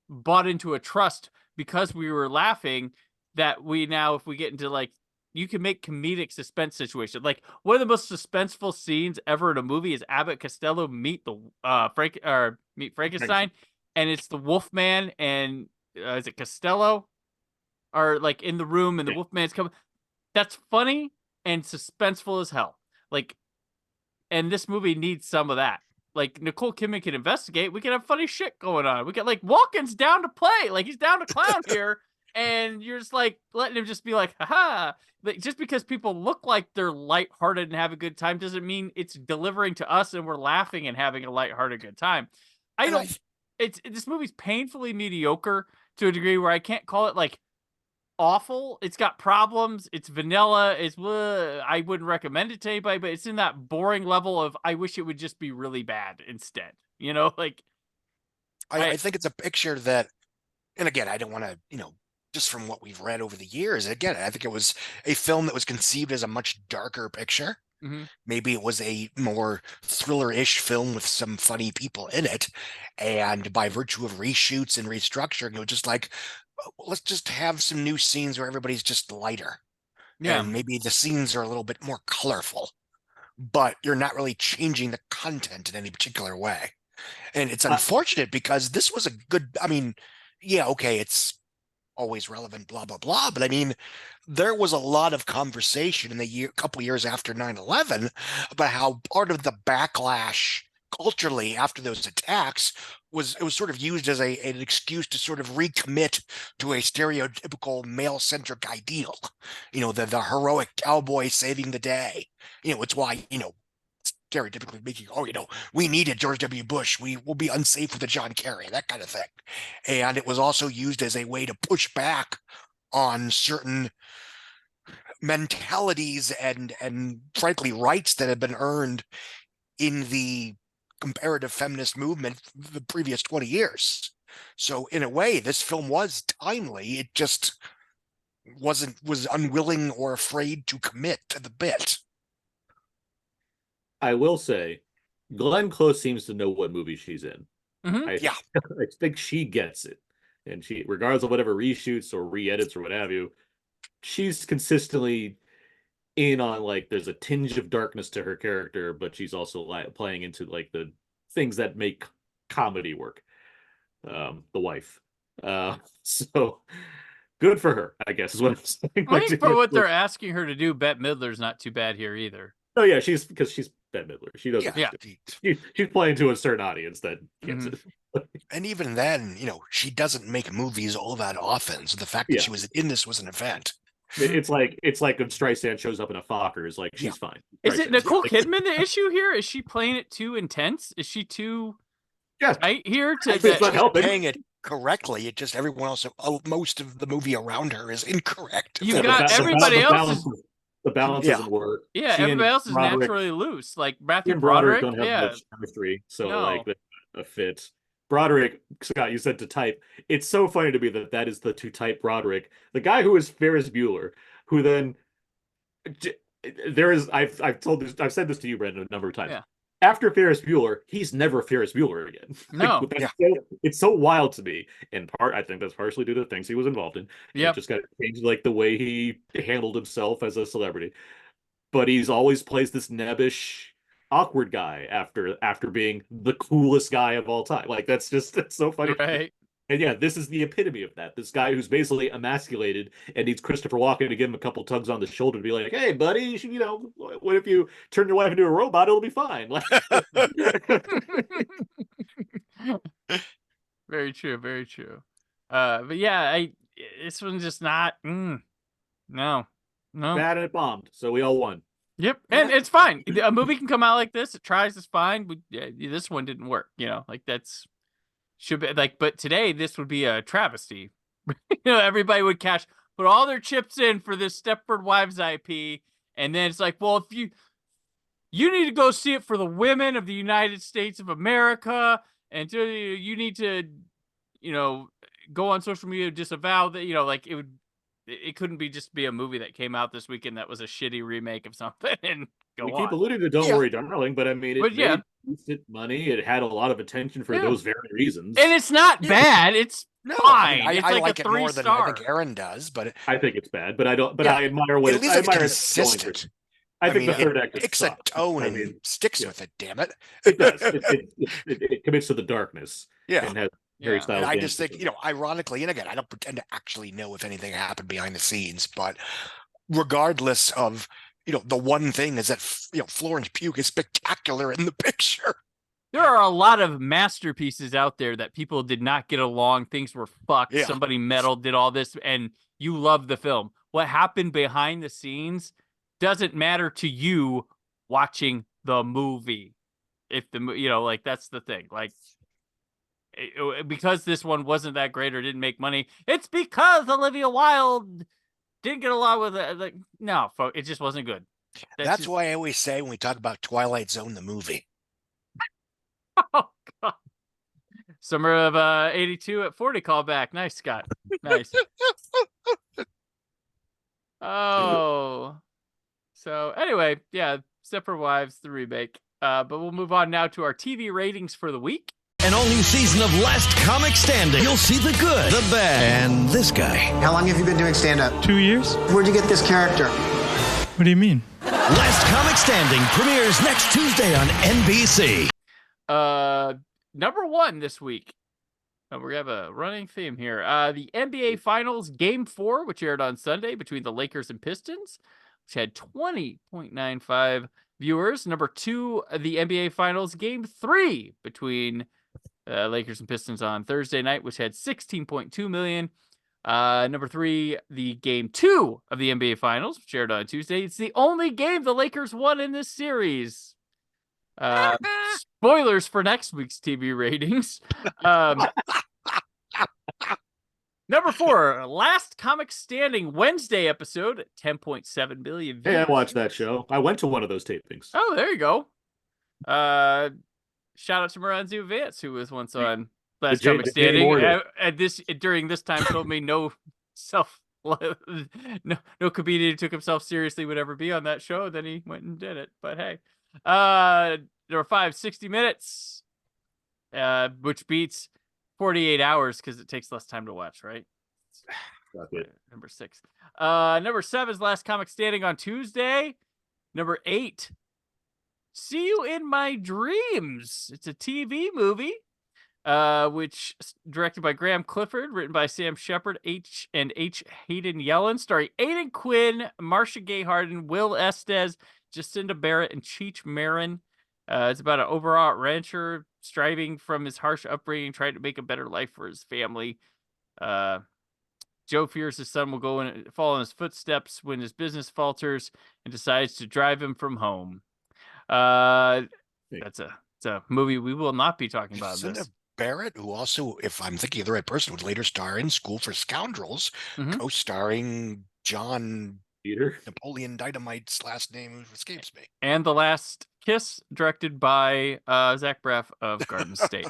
bought into a trust because we were laughing, that we now, if we get into like, you can make comedic suspense situation. Like, one of the most suspenseful scenes ever in a movie is Abbott Costello meet Frankenstein, and it's the Wolfman and is it Costello are like in the room, and the Wolfman's coming. That's funny and suspenseful as hell. Like, and this movie needs some of that. Like, Nicole Kidman can investigate. We can have funny shit going on. We can, like, Walken's down to play. Like, he's down to clown here. And you're just like letting him just be like, haha. But just because people look like they're lighthearted and have a good time doesn't mean it's delivering to us and we're laughing and having a lighthearted good time. This movie's painfully mediocre to a degree where I can't call it like awful. It's got problems. It's vanilla. I wouldn't recommend it to anybody, but it's in that boring level of I wish it would just be really bad instead. Like I think it's a picture that, and again, I don't want to, just from what we've read over the years, again, I think it was a film that was conceived as a much darker picture. Mm-hmm. Maybe it was a more thriller-ish film with some funny people in it. And by virtue of reshoots and restructuring, it was just like, let's just have some new scenes where everybody's just lighter. Yeah. And maybe the scenes are a little bit more colorful, but you're not really changing the content in any particular way. And it's unfortunate because this was a good, I mean, yeah, okay, it's always relevant, blah, blah, blah. But I mean, there was a lot of conversation in the couple years after 9/11 about how part of the backlash culturally after those attacks was sort of used as an excuse to sort of recommit to a stereotypical male-centric ideal. The heroic cowboy saving the day. It's why, stereotypically speaking, we needed George W. Bush. We will be unsafe with a John Kerry, that kind of thing. And it was also used as a way to push back on certain mentalities and frankly rights that had been earned in the comparative feminist movement the previous 20 years. So in a way, this film was timely. It just was unwilling or afraid to commit to the bit. I will say, Glenn Close seems to know what movie she's in. Mm-hmm. I think she gets it. And she, regardless of whatever reshoots or re-edits or what have you, she's consistently in on, like, there's a tinge of darkness to her character, but she's also playing into like the things that make comedy work. The wife. So good for her, I guess is what I'm saying. I think for what they're asking her to do, Bette Midler's not too bad here either. Oh yeah, she's Bette Midler. She doesn't. Yeah. She's playing to a certain audience that gets it. And even then, she doesn't make movies all that often. So the fact that she was in this was an event. It's like when Streisand shows up in a Fokker, like she's fine. Is it Nicole Kidman the issue here? Is she playing it too intense? Is she too tight here? I think she's playing it correctly. It just everyone else, most of the movie around her is incorrect. You've got everybody else. The balance doesn't work. Yeah, everybody else is naturally loose. Like Matthew Broderick Broderick don't have much chemistry, so like a fit. Broderick, Scott, you said to type. It's so funny to me that is the to type Broderick, the guy who is Ferris Bueller, who then there is. I've said this to you, Brandon, a number of times. Yeah. After Ferris Bueller, he's never Ferris Bueller again. No, it's so wild to me. In part, I think that's partially due to things he was involved in. Yeah, just got to change like the way he handled himself as a celebrity. But he's always plays this nebbish, awkward guy after being the coolest guy of all time. Like that's so funny. Right. And yeah, this is the epitome of that. This guy who's basically emasculated and needs Christopher Walken to give him a couple tugs on the shoulder to be like, "Hey, buddy, you should, what if you turn your wife into a robot? It'll be fine." Very true. Very true. But yeah, this one's just not. No. Bad and it bombed, so we all won. Yep, and it's fine. A movie can come out like this. It tries, it's fine. This one didn't work. Like that's. Should be like, but today this would be a travesty. Everybody would put all their chips in for this Stepford Wives IP, and then it's like, well, if you need to go see it for the women of the United States of America, and you need to, go on social media to disavow that, like it couldn't be a movie that came out this weekend that was a shitty remake of something and we keep alluding to Don't Worry, Darling, but I mean, it made decent money. It had a lot of attention for those very reasons. And it's not bad. It's fine. It's I like like a it more 3-star. than I think Aaron does, but I think it's bad, but I don't. But I admire what at least it's consistent. I think the third act picks a tone and sticks with it. Damn it! It does. It commits to the darkness. Yeah. And has Harry Styles. And I just think, ironically, and again, I don't pretend to actually know if anything happened behind the scenes, but regardless of, the one thing is that, Florence Pugh is spectacular in the picture. There are a lot of masterpieces out there that people did not get along. Things were fucked. Yeah. Somebody meddled, did all this, and you love the film. What happened behind the scenes doesn't matter to you watching the movie. If that's the thing. Like, because this one wasn't that great or didn't make money, it's because Olivia Wilde didn't get along with it. Like, no, folks, it just wasn't good. That's why I always say when we talk about Twilight Zone, the movie. Oh, God. Summer of 82 at 40 callback. Nice, Scott. Nice. Oh. So, anyway, yeah, Stepford Wives, the remake. But we'll move on now to our TV ratings for the week. An all-new season of Last Comic Standing. You'll see the good, the bad, and this guy. How long have you been doing stand-up? 2 years. Where'd you get this character? What do you mean? Last Comic Standing premieres next Tuesday on NBC. Number one this week. We have a running theme here. The NBA Finals Game 4, which aired on Sunday between the Lakers and Pistons, which had 20.95 viewers. Number two, the NBA Finals Game 3 between Lakers and Pistons on Thursday night, which had 16.2 million. Number three, the Game 2 of the NBA Finals, which aired on Tuesday. It's the only game the Lakers won in this series. Spoilers for next week's TV ratings. Number four, Last Comic Standing Wednesday episode, 10.7 million views. Hey, I watched that show. I went to one of those tapings. Oh, there you go. Shout out to Moranzu Vance, who was once on Last Comic Standing. During this time told me no comedian who took himself seriously would ever be on that show. Then he went and did it. But hey. Number five, 60 Minutes, which beats 48 hours because it takes less time to watch, right? Number six. Number seven is Last Comic Standing on Tuesday. Number eight, See You in My Dreams. It's a TV movie which directed by Graham Clifford, written by Sam Shepard, H. Hayden Yellen, starring Aidan Quinn, Marcia Gay Harden, Will Estes, Jacinda Barrett, and Cheech Marin. It's about an overwrought rancher striving from his harsh upbringing, trying to make a better life for his family. Joe fears his son will fall in his footsteps when his business falters and decides to drive him from home. It's a movie we will not be talking about. Jacinda Barrett, who also, if I'm thinking of the right person, would later star in School for Scoundrels, co-starring John Peter Napoleon Dynamite's last name escapes me. And The Last Kiss, directed by Zach Braff of Garden State.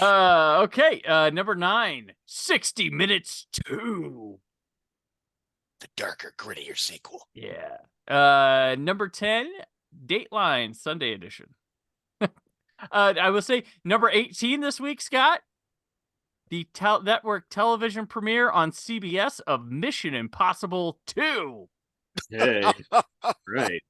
Okay, number 9, 60 Minutes 2. The darker, grittier sequel. Yeah. Number 10, Dateline, Sunday edition. I will say number 18 this week, Scott. The network television premiere on CBS of Mission Impossible 2. Hey, right.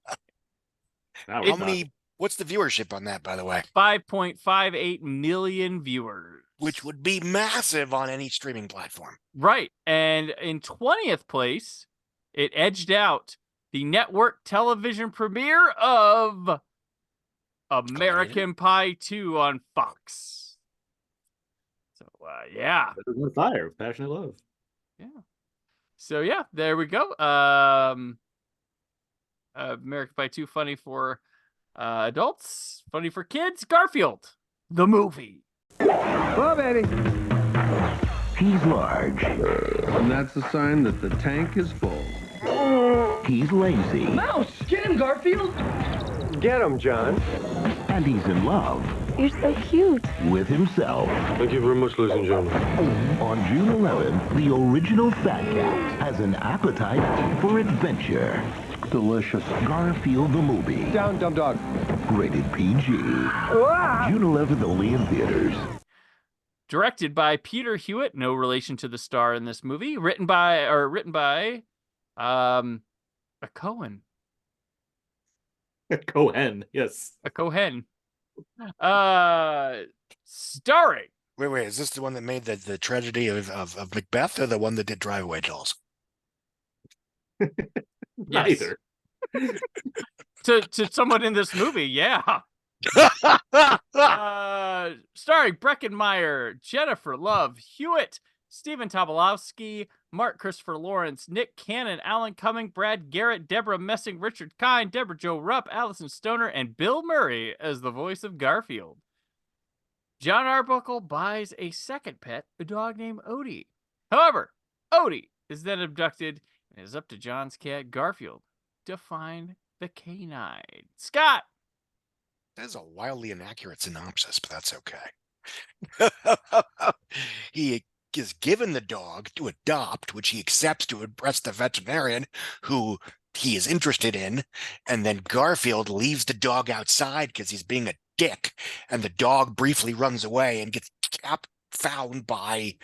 How many? What's the viewership on that, by the way? 5.58 million viewers. Which would be massive on any streaming platform. Right. And in 20th place, it edged out the network television premiere of American Pie 2 on Fox. So, yeah. Fire, passionate love. Yeah. So, yeah, there we go. American Pie 2, funny for adults, funny for kids. Garfield, the movie. Hello, baby. He's large. And that's a sign that the tank is full. He's lazy. Mouse! Get him, Garfield! Get him, John. And he's in love. You're so cute. With himself. Thank you very much, ladies and gentlemen. On June 11th, the original Fat Cat has an appetite for adventure. Delicious. Garfield the movie. Down, dumb dog. Rated PG. June 11th only in theaters. Directed by Peter Hewitt, no relation to the star in this movie. Written by a Cohen. A Cohen, yes. A Cohen. Starring. Wait, is this the one that made the tragedy of Macbeth, or the one that did Drive-Away Dolls? Neither. to someone in this movie, yeah. Starring Breckenmeyer, Jennifer Love Hewitt, Stephen Tobolowsky, Mark Christopher Lawrence, Nick Cannon, Alan Cumming, Brad Garrett, Deborah Messing, Richard Kine, Deborah Jo Rupp, Allison Stoner, and Bill Murray as the voice of Garfield. John Arbuckle buys a second pet, a dog named Odie. However, Odie is then abducted, and it is up to John's cat, Garfield, to find the canine. Scott! That is a wildly inaccurate synopsis, but that's okay. He is given the dog to adopt, which he accepts to impress the veterinarian who he is interested in, and then Garfield leaves the dog outside because he's being a dick, and the dog briefly runs away and gets found by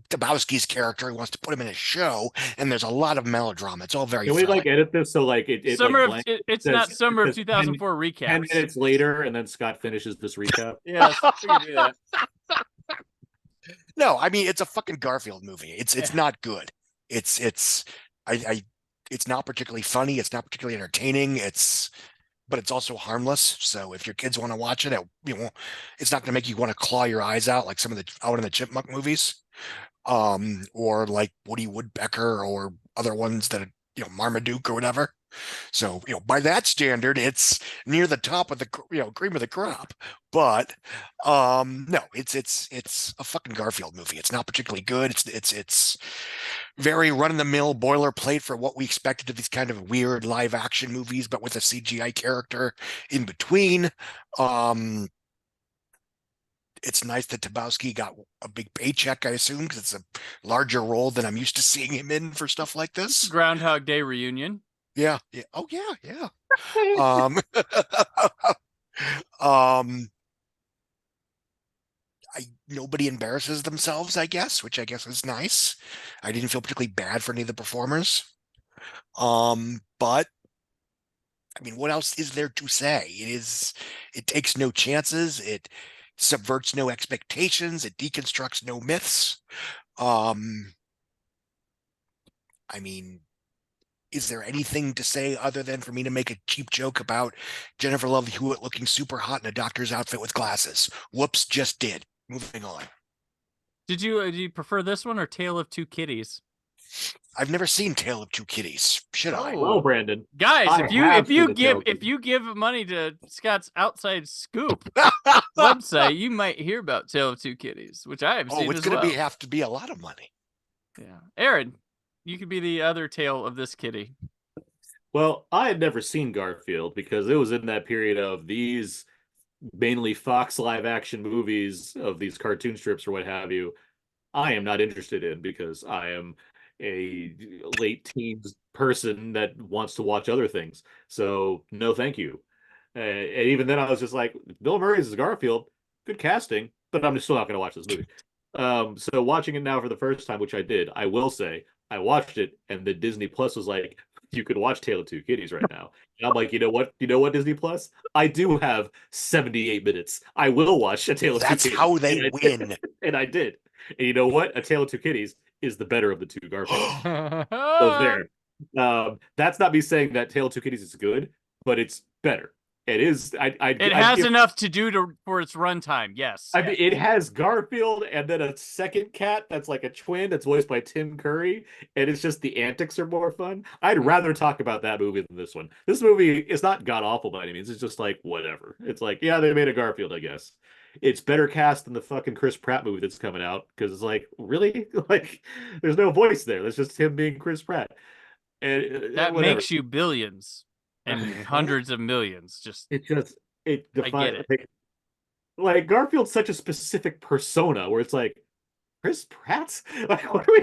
Dabowski's character. He wants to put him in a show, and there's a lot of melodrama. It's all very Can we like edit this so like it summer like it's not summer of 2004 recap. 10 minutes later, and then Scott finishes this recap. Yes, we can do that. No, I mean, it's a fucking Garfield movie. It's not good. It's not particularly funny. It's not particularly entertaining. But it's also harmless. So if your kids want to watch it, it's not going to make you want to claw your eyes out like some of the Out in the Chipmunk movies, or like Woody Woodpecker or other ones that Marmaduke or whatever. So by that standard, it's near the top of the cream of the crop. But no, it's a fucking Garfield movie. It's not particularly good. It's very run-of-the-mill boilerplate for what we expected of these kind of weird live action movies, but with a CGI character in between. It's nice that Tabowski got a big paycheck, I assume, because it's a larger role than I'm used to seeing him in for stuff like this. Groundhog Day reunion. Yeah. Oh yeah. Nobody embarrasses themselves, I guess, which I guess is nice. I didn't feel particularly bad for any of the performers. But I mean, what else is there to say? It takes no chances. It subverts no expectations. It deconstructs no myths. I mean, is there anything to say other than for me to make a cheap joke about Jennifer Love Hewitt looking super hot in a doctor's outfit with glasses? Whoops, just did. Moving on. Do you prefer this one or Tale of Two Kitties? I've never seen Tale of Two Kitties. Should I? Well, Brandon, guys, I have seen a Tale of Two if you give money to Scott's Outside Scoop website, you might hear about Tale of Two Kitties, which I have seen it's as going to well. have to be a lot of money. Yeah, Aaron, you could be the other tale of this kitty. Well, I had never seen Garfield because it was in that period of these mainly Fox live action movies of these cartoon strips or what have you. I am not interested in because I am a late teens person that wants to watch other things. So no, thank you. And even then, I was just like, Bill Murray's as Garfield, good casting, but I'm just still not going to watch this movie. So watching it now for the first time, which I did, I will say I watched it, and the Disney Plus was like, you could watch Tale of Two Kitties right now. And I'm like, you know what? You know what, Disney Plus? I do have 78 minutes. I will watch A Tale of Two Kitties. That's how they win. And I did. And you know what? A Tale of Two Kitties is the better of the two Garfields. So there. That's not me saying that Tale of Two Kitties is good, but it's better. It is. It has enough to do for its runtime. Yes. I mean, it has Garfield and then a second cat that's like a twin that's voiced by Tim Curry, and it's just the antics are more fun. I'd rather talk about that movie than this one. This movie is not god awful by any means. It's just like whatever. It's like, yeah, they made a Garfield, I guess. It's better cast than the fucking Chris Pratt movie that's coming out because it's like, really? Like, there's no voice there. That's just him being Chris Pratt. And that makes you billions and hundreds of millions. It defines it. Like Garfield's such a specific persona where it's like, Chris Pratt? Like, what do we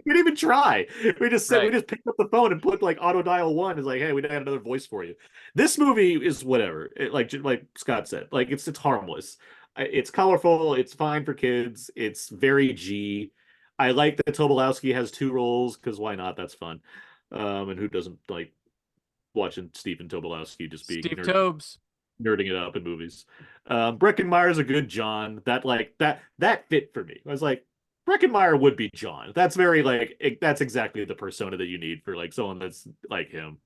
didn't even try. We just said we just picked up the phone and put like auto dial one. It's like, hey, we got another voice for you. This movie is whatever. Like Scott said, like it's harmless. It's colorful. It's fine for kids. It's very G. I like that Tobolowsky has two roles because why not? That's fun. And who doesn't like watching Stephen Tobolowsky just being Steve Tobes nerding it up in movies. Breckenmeyer's a good John. That fit for me. I was like, Breckenmeyer would be John. That's very like that's exactly the persona that you need for like someone that's like him.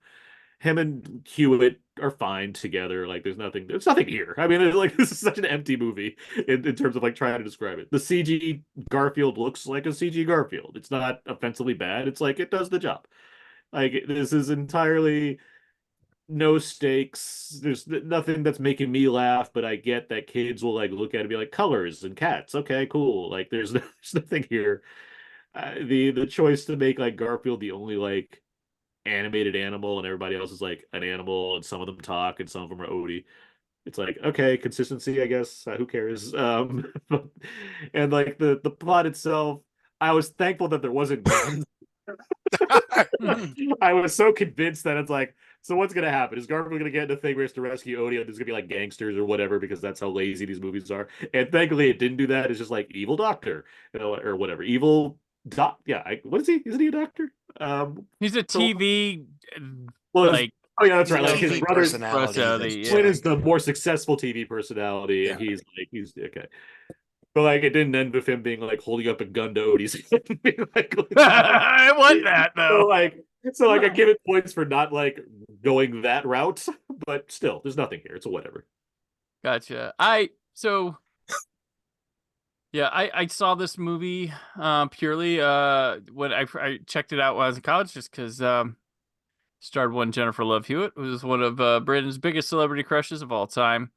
Him and Hewitt are fine together. Like there's nothing here. I mean, like this is such an empty movie in terms of like trying to describe it. The CG Garfield looks like a CG Garfield. It's not offensively bad. It's like it does the job. Like this is entirely no stakes. There's nothing that's making me laugh, but I get that kids will like look at it and be like colors and cats. Okay, cool. Like there's nothing here. The choice to make like Garfield the only like animated animal and everybody else is like an animal and some of them talk and some of them are Odie. It's like, okay, consistency, I guess. Who cares? And like the plot itself, I was thankful that there wasn't guns. I was so convinced that it's like, so what's gonna happen? Is Garfield gonna get in a thing where he has to rescue Odie and there's gonna be like gangsters or whatever because that's how lazy these movies are? And thankfully it didn't do that. It's just like evil doctor, or whatever. Evil doc. Yeah, what is he? Isn't he a doctor? He's a TV like. Oh yeah, that's right. Like his brother's personality. Flynn is the more successful TV personality, and he's okay. But like, it didn't end with him being like holding up a gun to Odie's head. I want that though. So I give it points for not like going that route, but still, there's nothing here. It's a whatever. Gotcha. I saw this movie purely when I checked it out when I was in college, just because starred one Jennifer Love Hewitt, who was one of Brandon's biggest celebrity crushes of all time.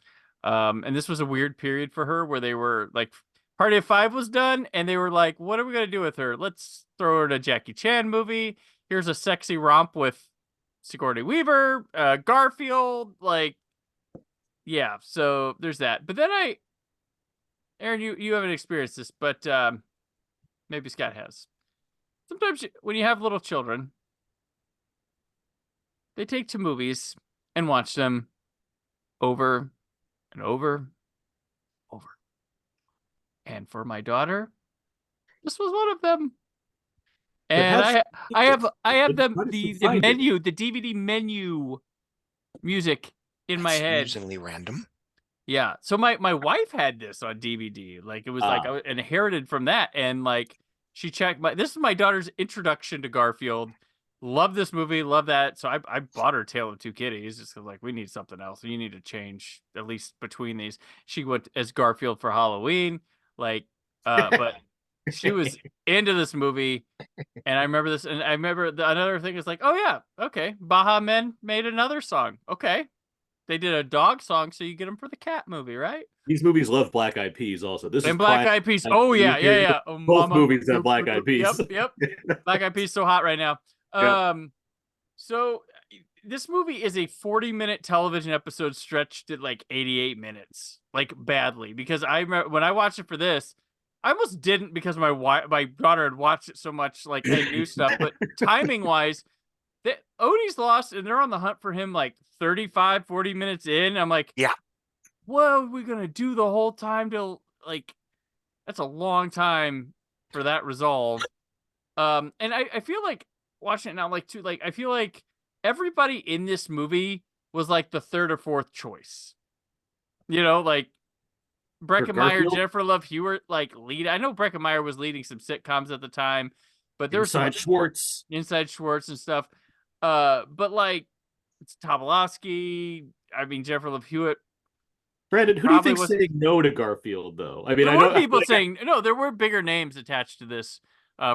And this was a weird period for her where they were like, Party of Five was done, and they were like, what are we going to do with her? Let's throw her in a Jackie Chan movie. Here's a sexy romp with Sigourney Weaver, Garfield. Like, yeah, so there's that. But then Aaron, you haven't experienced this, but maybe Scott has. Sometimes when you have little children, they take to movies and watch them over and over. And for my daughter, this was one of them. And I have the menu, the DVD menu music in my head. Amusingly random. Yeah. So my wife had this on DVD. Like it was like I inherited from that, and like she checked this is my daughter's introduction to Garfield. Love this movie, love that. So I bought her Tale of Two Kitties just 'cause like we need something else. You need to change at least between these. She went as Garfield for Halloween, like but she was into this movie, and I remember this, and I remember another thing is like, oh yeah, okay, Baha Men made another song. Okay, they did a dog song, so you get them for the cat movie, right? These movies love Black Eyed Peas also. This is And Black prime Eyed Peas. time Oh for yeah, you. yeah, yeah. Oh, Both mama. movies have Black Eyed Peas. Yep. Black Eyed Peas so hot right now. Yep. So this movie is a 40-minute television episode stretched at like 88 minutes, like badly. Because I remember when I watched it for this, I almost didn't because my daughter had watched it so much, like and knew stuff. But timing wise, Odie's lost, and they're on the hunt for him like 35, 40 minutes in. I'm like, yeah, what are we gonna do the whole time till like? That's a long time for that resolve. And I feel like watching it now, like too, like I feel like everybody in this movie was like the third or fourth choice. You know, like Breckenmeyer, Jennifer Love Hewitt, like lead. I know Breckenmeyer was leading some sitcoms at the time, but there was some Inside Schwartz and stuff. But like it's Tobolowsky. I mean, Jennifer Love Hewitt. Brandon, who do you think saying no to Garfield though? I mean, there I were know people saying no. There were bigger names attached to this,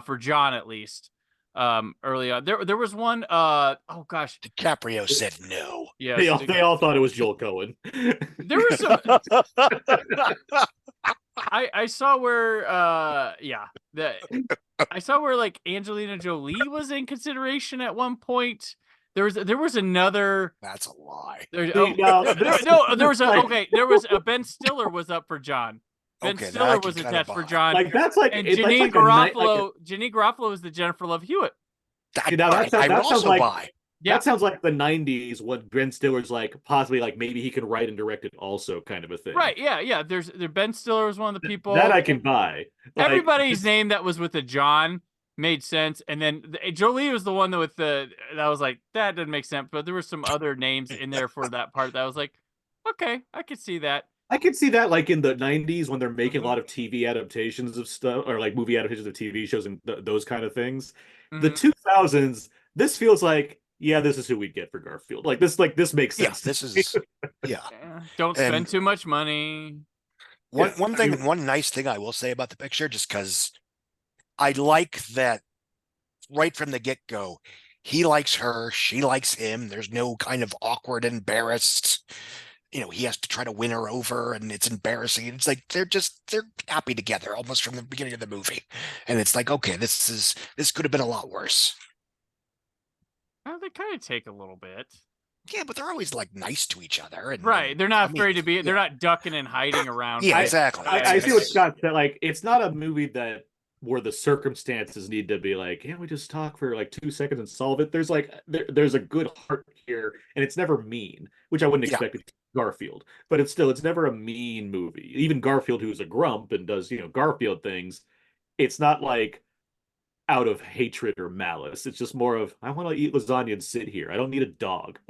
for John at least. Early on, there was one. Oh gosh, DiCaprio said no. Yeah, they all thought it was Joel Cohen. There was some. I saw where I saw where like Angelina Jolie was in consideration at one point. There was another. That's a lie. There was a Ben Stiller was up for John. Ben Stiller was attached for John. Like that's like and Janine Garofalo. Janine Garofalo is the Jennifer Love Hewitt. That sounds like the 90s when Ben Stiller's like possibly like maybe he can write and direct it also kind of a thing. Right? Yeah. There Ben Stiller was one of the people that I can buy. Like, everybody's name that was with a John made sense, and then Jolie was the one that with that was like that didn't make sense. But there were some other names in there for that part that was like, okay, I could see that. I could see that like in the 90s when they're making a lot of TV adaptations of stuff or like movie adaptations of TV shows and those kind of things. The 2000s, this feels like, yeah, this is who we'd get for Garfield. Like this makes sense. Yes, this is Don't spend too much money. One nice thing I will say about the picture, just because I like that right from the get-go, he likes her, she likes him. There's no kind of awkward, embarrassed, he has to try to win her over and it's embarrassing. It's like they're happy together almost from the beginning of the movie. And it's like, okay, this could have been a lot worse. Well, they kind of take a little bit. Yeah, but they're always like nice to each other. And, right. They're not afraid to be, they're not ducking and hiding around. Yeah, exactly. I see what Scott said. Like, it's not a movie that where the circumstances need to be like, can't we just talk for like 2 seconds and solve it? There's like, there's a good heart here and it's never mean, which I wouldn't expect it to Garfield, but it's never a mean movie. Even Garfield, who's a grump and does, Garfield things, it's not like out of hatred or malice. It's just more of, I want to eat lasagna and sit here. I don't need a dog.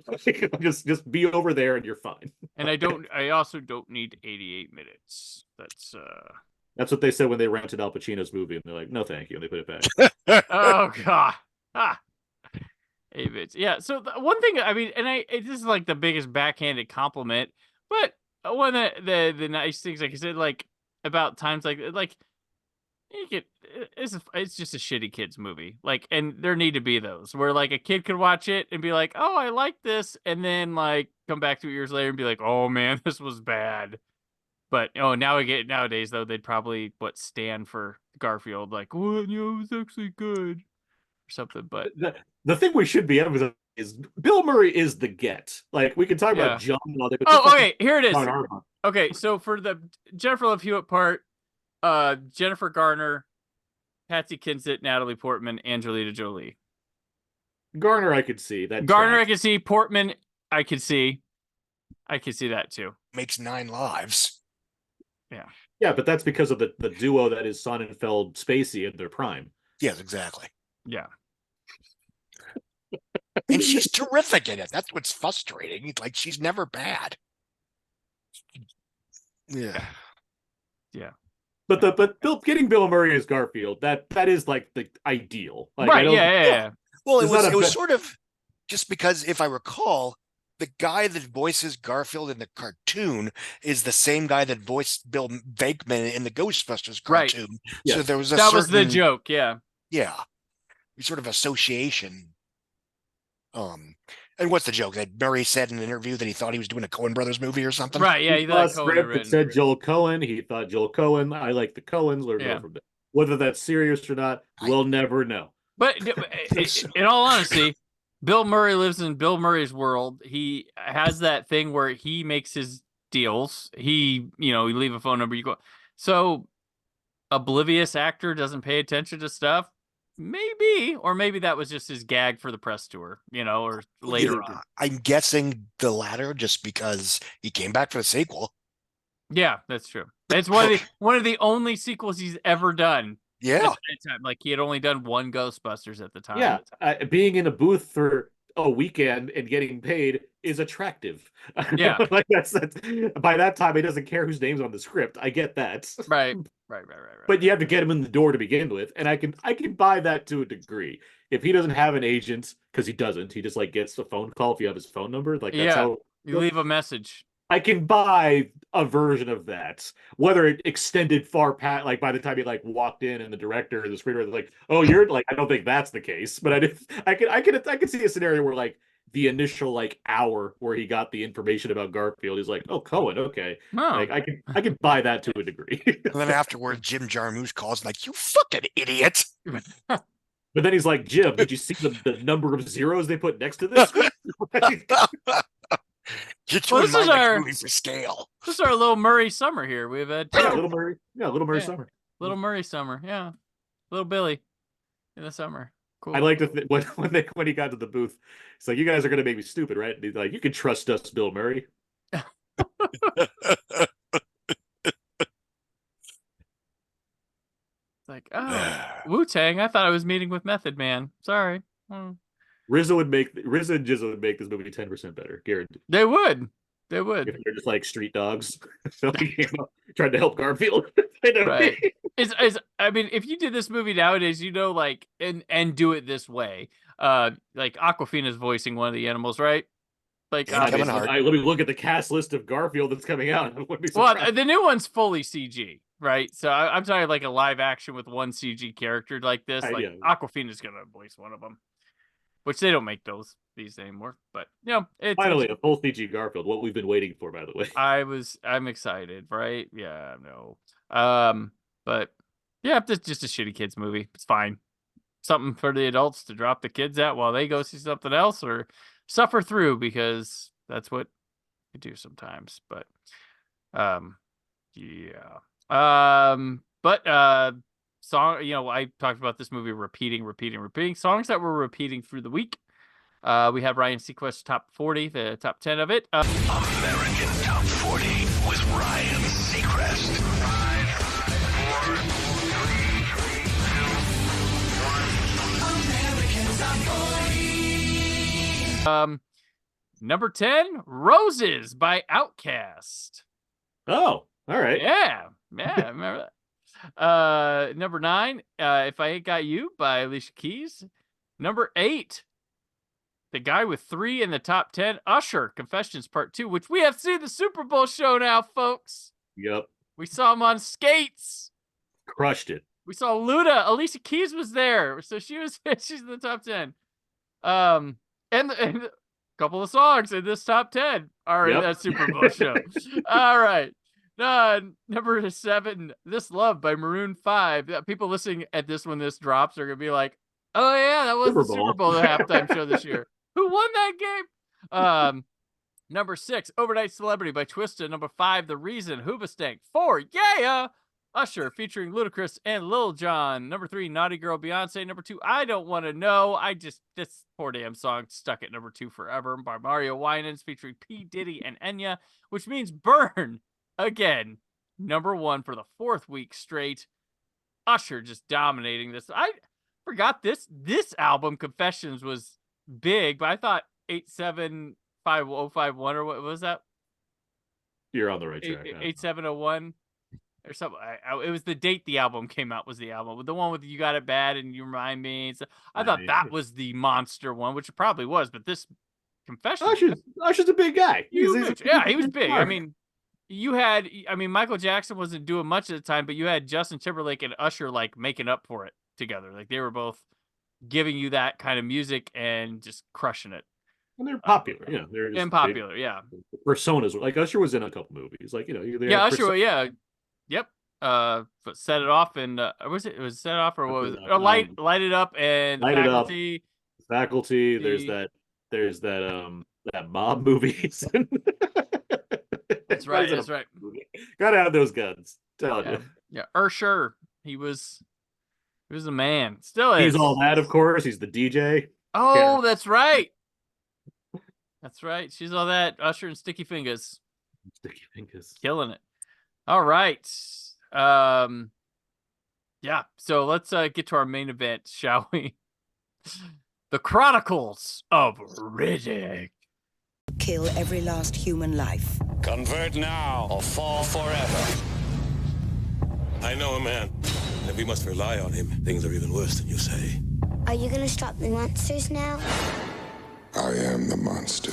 just be over there and you're fine. And I also don't need 88 minutes. That's what they said when they rented Al Pacino's movie, and they're like, "No, thank you," and they put it back. Oh God! Hey, bitch. Yeah. So one thing, I mean, and this is like the biggest backhanded compliment, but one of the nice things, like I said, like about times like you get it's just a shitty kids movie, like, and there need to be those where like a kid could watch it and be like, "Oh, I like this," and then like come back 2 years later and be like, "Oh man, this was bad." But nowadays though, they'd probably stand for Garfield, like, "What? It was actually good," or something. But the thing we should be emphasizing is Bill Murray is the get. Like, we can talk about John and all that. Okay, here it is. Okay, so for the Jennifer Love Hewitt part, Jennifer Garner, Patsy Kensit, Natalie Portman, Angelina Jolie. Garner, I could see that. Garner, I could see. Portman, I could see. I could see that too. Makes 9 lives. Yeah, but that's because of the duo that is Sonnenfeld Spacey at their prime. Yes, exactly. Yeah. And she's terrific in it. That's what's frustrating. Like, she's never bad. Yeah. Yeah. But getting Bill Murray as Garfield, that is like the ideal. Like, right. I don't, Yeah. Well, it there's not was a sort of just because if I recall, the guy that voices Garfield in the cartoon is the same guy that voiced Bill Venkman in the Ghostbusters Right. cartoon. Yes. So there was a That certain, was the joke. Yeah. sort of association. And what's the joke that Murray said in an interview that he thought he was doing a Coen Brothers movie or something? Right. Yeah. He He saw a thought Cohen had script that written. said Joel Cohen. He thought Joel Cohen. I like the Coens. We'll Yeah. go from there. Whether that's serious or not, we'll never know. But in all honesty, Bill Murray lives in Bill Murray's world. He has that thing where he makes his deals. You leave a phone number, you go. So oblivious actor doesn't pay attention to stuff. Maybe, or maybe that was just his gag for the press tour, or later on. I'm guessing the latter, just because he came back for the sequel. Yeah, that's true. It's one of the only sequels he's ever done. Yeah. At the time. Like he had only done one Ghostbusters at the time. Yeah, being in a booth for a weekend and getting paid is attractive. Yeah. Like that's by that time he doesn't care whose name's on the script. I get that. Right. But you have to get him in the door to begin with, and I can buy that to a degree. If he doesn't have an agent, because he doesn't, he just like gets a phone call if you have his phone number. Like that's how you leave a message. I can buy a version of that. Whether it extended far past, like by the time he like walked in and the director or the screenwriter like, oh, you're like, I don't think that's the case. But I could see a scenario where like the initial like hour where he got the information about Garfield, he's like, oh, Cohen, okay. Like I can buy that to a degree. And then afterwards, Jim Jarmusch calls like, you fucking idiot. But then he's like, Jim, did you see the number of zeros they put next to this? Get you in mind like movie for scale. This is our little Murray summer here. We've had little Murray summer. Little Murray summer, yeah. Little Billy in the summer. Cool. I like to when he got to the booth, it's like, you guys are gonna make me stupid, right? And he's like, you can trust us, Bill Murray. It's like, Wu-Tang. I thought I was meeting with Method Man. Sorry. RZA and Jizza would make this movie 10% better, guaranteed. They would. If they're just like street dogs, trying to help Garfield. Right. I mean, if you did this movie nowadays, like, and do it this way, like Aquafina's voicing one of the animals, right? Like, let me look at the cast list of Garfield that's coming out. Well, the new one's fully CG, right? So I'm talking like a live action with one CG character like this. Like Aquafina's gonna voice one of them, which they don't make those these anymore. But it's finally a full CG Garfield. What we've been waiting for, by the way. I'm excited, right? Yeah, no. But yeah, it's just a shitty kids movie. It's fine. Something for the adults to drop the kids at while they go see something else or suffer through, because that's what you do sometimes. But song, I talked about this movie repeating songs that were repeating through the week. We have Ryan Seacrest top 40, the top 10 of it. American Top 40 with Ryan Seacrest. 5, 4, 3, 2, 1. American Top 40. Number 10, Roses by Outkast. Oh, all right. Yeah, I remember that. Number 9, If I Ain't Got You by Alicia Keys. Number 8, the guy with 3 in the top 10, Usher, Confessions Part 2, which we have seen the Super Bowl show now, folks. Yep. We saw him on skates. Crushed it. We saw Luda. Alicia Keys was there, so she's in the top 10. And a couple of songs in this top 10 are in that Super Bowl show. All right. Number 7, This Love by Maroon 5. People listening at this when this drops are going to be like, oh, yeah, that was the Super Bowl halftime show this year. Who won that game? Number 6, Overnight Celebrity by Twista. Number 5, The Reason, Hoobastank. 4, Yeah! Usher featuring Ludacris and Lil Jon. Number 3, Naughty Girl, Beyonce. Number 2, I Don't Want to Know. This poor damn song stuck at number 2 forever by Mario Winans featuring P. Diddy and Enya, which means Burn again. Number 1 for the 4th week straight. Usher just dominating this. I forgot this album, Confessions, was big, but I thought 875051 or what was that? You're on the right track. 8701 or something. It was the date the album came out was the album. But the one with You Got It Bad and You Remind Me. So I thought that was the monster one, which it probably was. But this Confession. Usher's a big guy. He was big. I mean, Michael Jackson wasn't doing much at the time, but you had Justin Timberlake and Usher like making up for it together. Like they were both giving you that kind of music and just crushing it. And they're popular, they're popular, yeah. Personas, like Usher was in a couple movies, like Usher, yep. But Set It Off and was it Set It Off or what was it? Light It Up and Faculty. Faculty. There's that mob movies. That's right. That's right. Gotta have those guns. Telling you. Yeah, Usher. He was a man. Still is. He's all that, of course. He's the DJ. Oh, that's right. That's right. She's all that. Usher and Sticky Fingers. Sticky Fingers. Killing it. All right. Yeah. So let's get to our main event, shall we? The Chronicles of Riddick. Kill every last human life. Convert now or fall forever. I know a man. If we must rely on him, things are even worse than you say. Are you gonna stop the monsters now? I am the monster.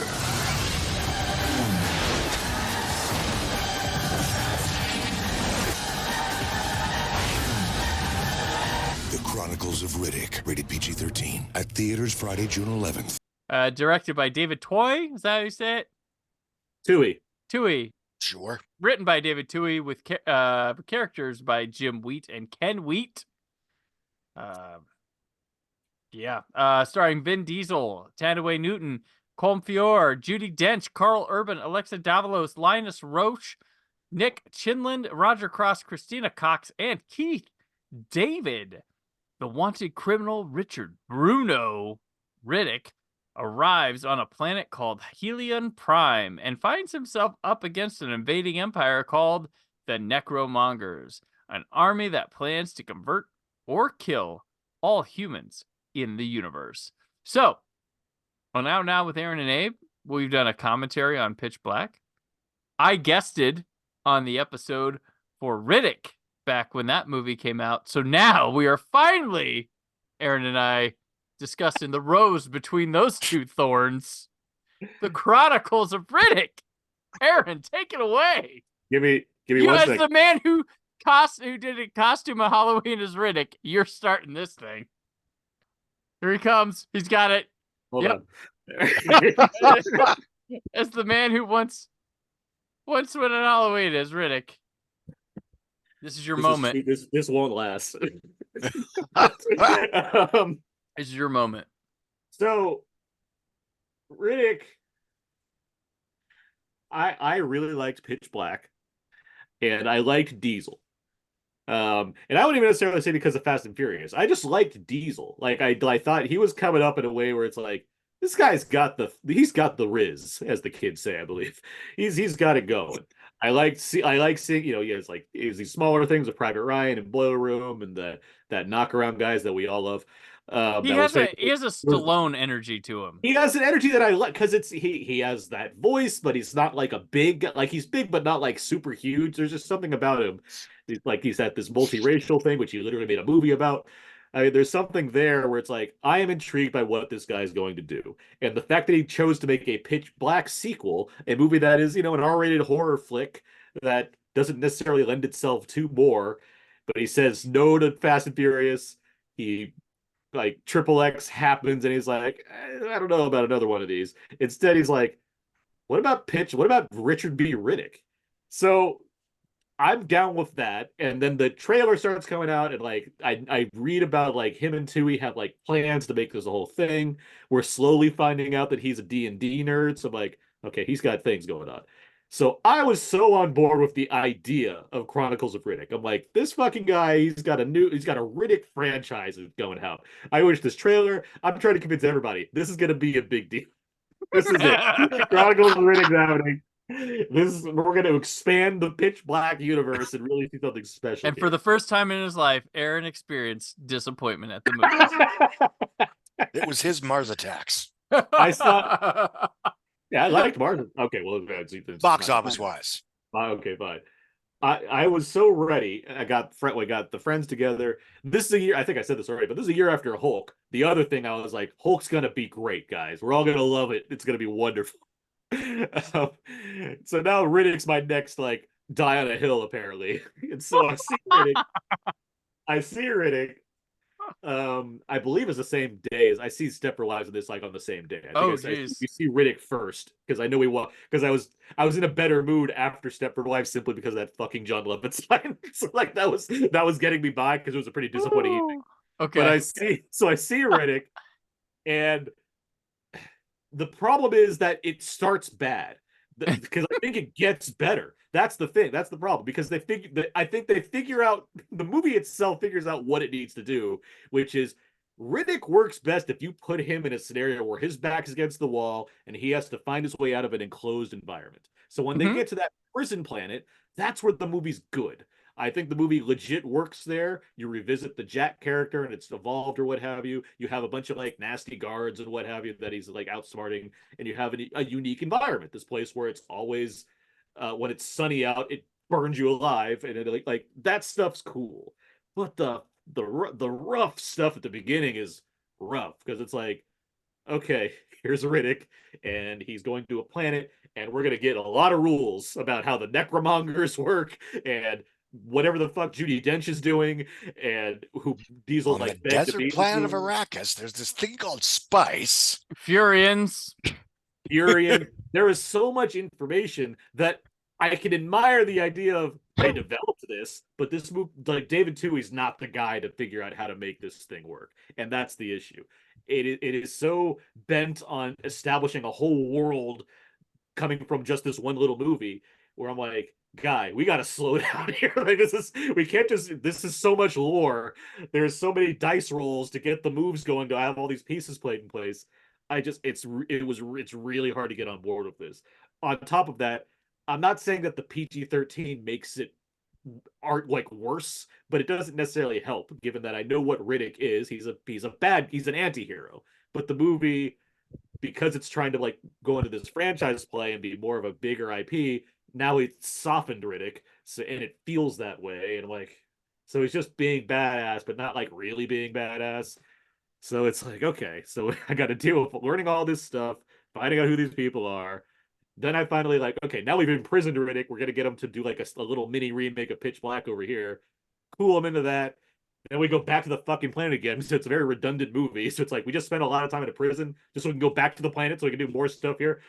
The Chronicles of Riddick, rated PG-13. At theaters Friday, June 11th. Directed by David Toy. Is that how you say it? Toohey. Sure. Written by David Toohey with characters by Jim Wheat and Ken Wheat. Starring Vin Diesel, Tandaway Newton, Colm Feore, Judi Dench, Carl Urban, Alexa Davalos, Linus Roche, Nick Chinland, Roger Cross, Christina Cox, and Keith David. The wanted criminal Richard Bruno Riddick arrives on a planet called Helion Prime and finds himself up against an invading empire called the Necromongers, an army that plans to convert or kill all humans in the universe. So, on Now with Aaron and Abe, we've done a commentary on Pitch Black. I guested on the episode for Riddick back when that movie came out. So now we are finally, Aaron and I, discussing the rose between those two thorns. The Chronicles of Riddick. Aaron, take it away. Give me you 1 as second. the man who did a costume of Halloween as Riddick, you're starting this thing. Here he comes. He's got it. Hold on. As the man who once went on Halloween as Riddick. This is your moment. This won't last. This is your moment. So, Riddick, I really liked Pitch Black, and I liked Diesel. And I wouldn't even necessarily say because of Fast and Furious. I just liked Diesel. Like I thought he was coming up in a way where it's like, this guy's got the riz, as the kids say, I believe. He's got it going. I like seeing, he has these smaller things with Private Ryan and Boiler Room and that knockaround guys that we all love. He has a Stallone energy to him. He has an energy that I like because he has that voice, but he's not like he's big but not like super huge. There's just something about him. He's at this multiracial thing, which he literally made a movie about. I mean, there's something there where it's like, I am intrigued by what this guy's going to do. And the fact that he chose to make a Pitch Black sequel, a movie that is, an R-rated horror flick that doesn't necessarily lend itself to more, but he says no to Fast and Furious. He, Triple X happens, and he's like, I don't know about another one of these. Instead, he's like, what about Richard B. Riddick? So I'm down with that. And then the trailer starts coming out, and I read about him and Toohey have plans to make this a whole thing. We're slowly finding out that he's a D&D nerd. So I'm like, okay, he's got things going on. So I was so on board with the idea of Chronicles of Riddick. I'm like, this fucking guy, he's got a Riddick franchise going out. I wish this trailer, I'm trying to convince everybody, this is going to be a big deal. This is it. Chronicles of Riddick happening. We're going to expand the Pitch Black universe and really see something special. And for the first time in his life, Aaron experienced disappointment at the movie. It was his Mars Attacks. I saw. Yeah, I liked Mars. Okay, well, box office wise. Okay, fine. I was so ready. We got the friends together. This is a year. I think I said this already, but this is a year after Hulk. The other thing I was like, Hulk's gonna be great, guys. We're all gonna love it. It's gonna be wonderful. Um, so now Riddick's my next like die on a hill apparently, and so I see Riddick. I see Riddick. I believe it's the same day as I see Stepford Wives in this, like on the same day. I think jeez. we see Riddick first because I know we want because I was in a better mood after Stepford Wives simply because of that fucking John Lovitz line. So like that was getting me by because it was a pretty disappointing evening. Okay. But I see Riddick, and the problem is that it starts bad because I think it gets better. That's the thing. That's the problem because I think they figure out the movie itself figures out what it needs to do, which is Riddick works best if you put him in a scenario where his back is against the wall and he has to find his way out of an enclosed environment. So when they get to that prison planet, that's where the movie's good. I think the movie legit works there. You revisit the Jack character and it's evolved or what have you. You have a bunch of like nasty guards and what have you that he's like outsmarting, and you have a unique environment. This place where it's always when it's sunny out, it burns you alive, and it like that stuff's cool. But the rough stuff at the beginning is rough because it's like, okay, here's Riddick, and he's going to a planet, and we're gonna get a lot of rules about how the necromongers work and whatever the fuck Judi Dench is doing, and who Diesel On like the begged to desert be planet of Arrakis, there's this thing called spice. Furians. There is so much information that I can admire the idea of they developed this, but this move, like David Twohy's not the guy to figure out how to make this thing work, and that's the issue. It is so bent on establishing a whole world coming from just this one little movie, where I'm like, guy, we got to slow down here. Like we can't just. This is so much lore. There's so many dice rolls to get the moves going to have all these pieces played in place. It's really hard to get on board with this. On top of that, I'm not saying that the PG-13 makes it art like worse, but it doesn't necessarily help given that I know what Riddick is. He's an anti-hero. But the movie, because it's trying to like go into this franchise play and be more of a bigger IP, now it's softened Riddick, so and it feels that way, and like so he's just being badass, but not like really being badass. So it's like, okay, so I got to deal with learning all this stuff, finding out who these people are. Then I finally like, okay, now we've imprisoned Riddick. We're gonna get him to do like a little mini remake of Pitch Black over here. Cool him into that. Then we go back to the fucking planet again. So it's a very redundant movie. So it's like we just spent a lot of time in a prison just so we can go back to the planet so we can do more stuff here.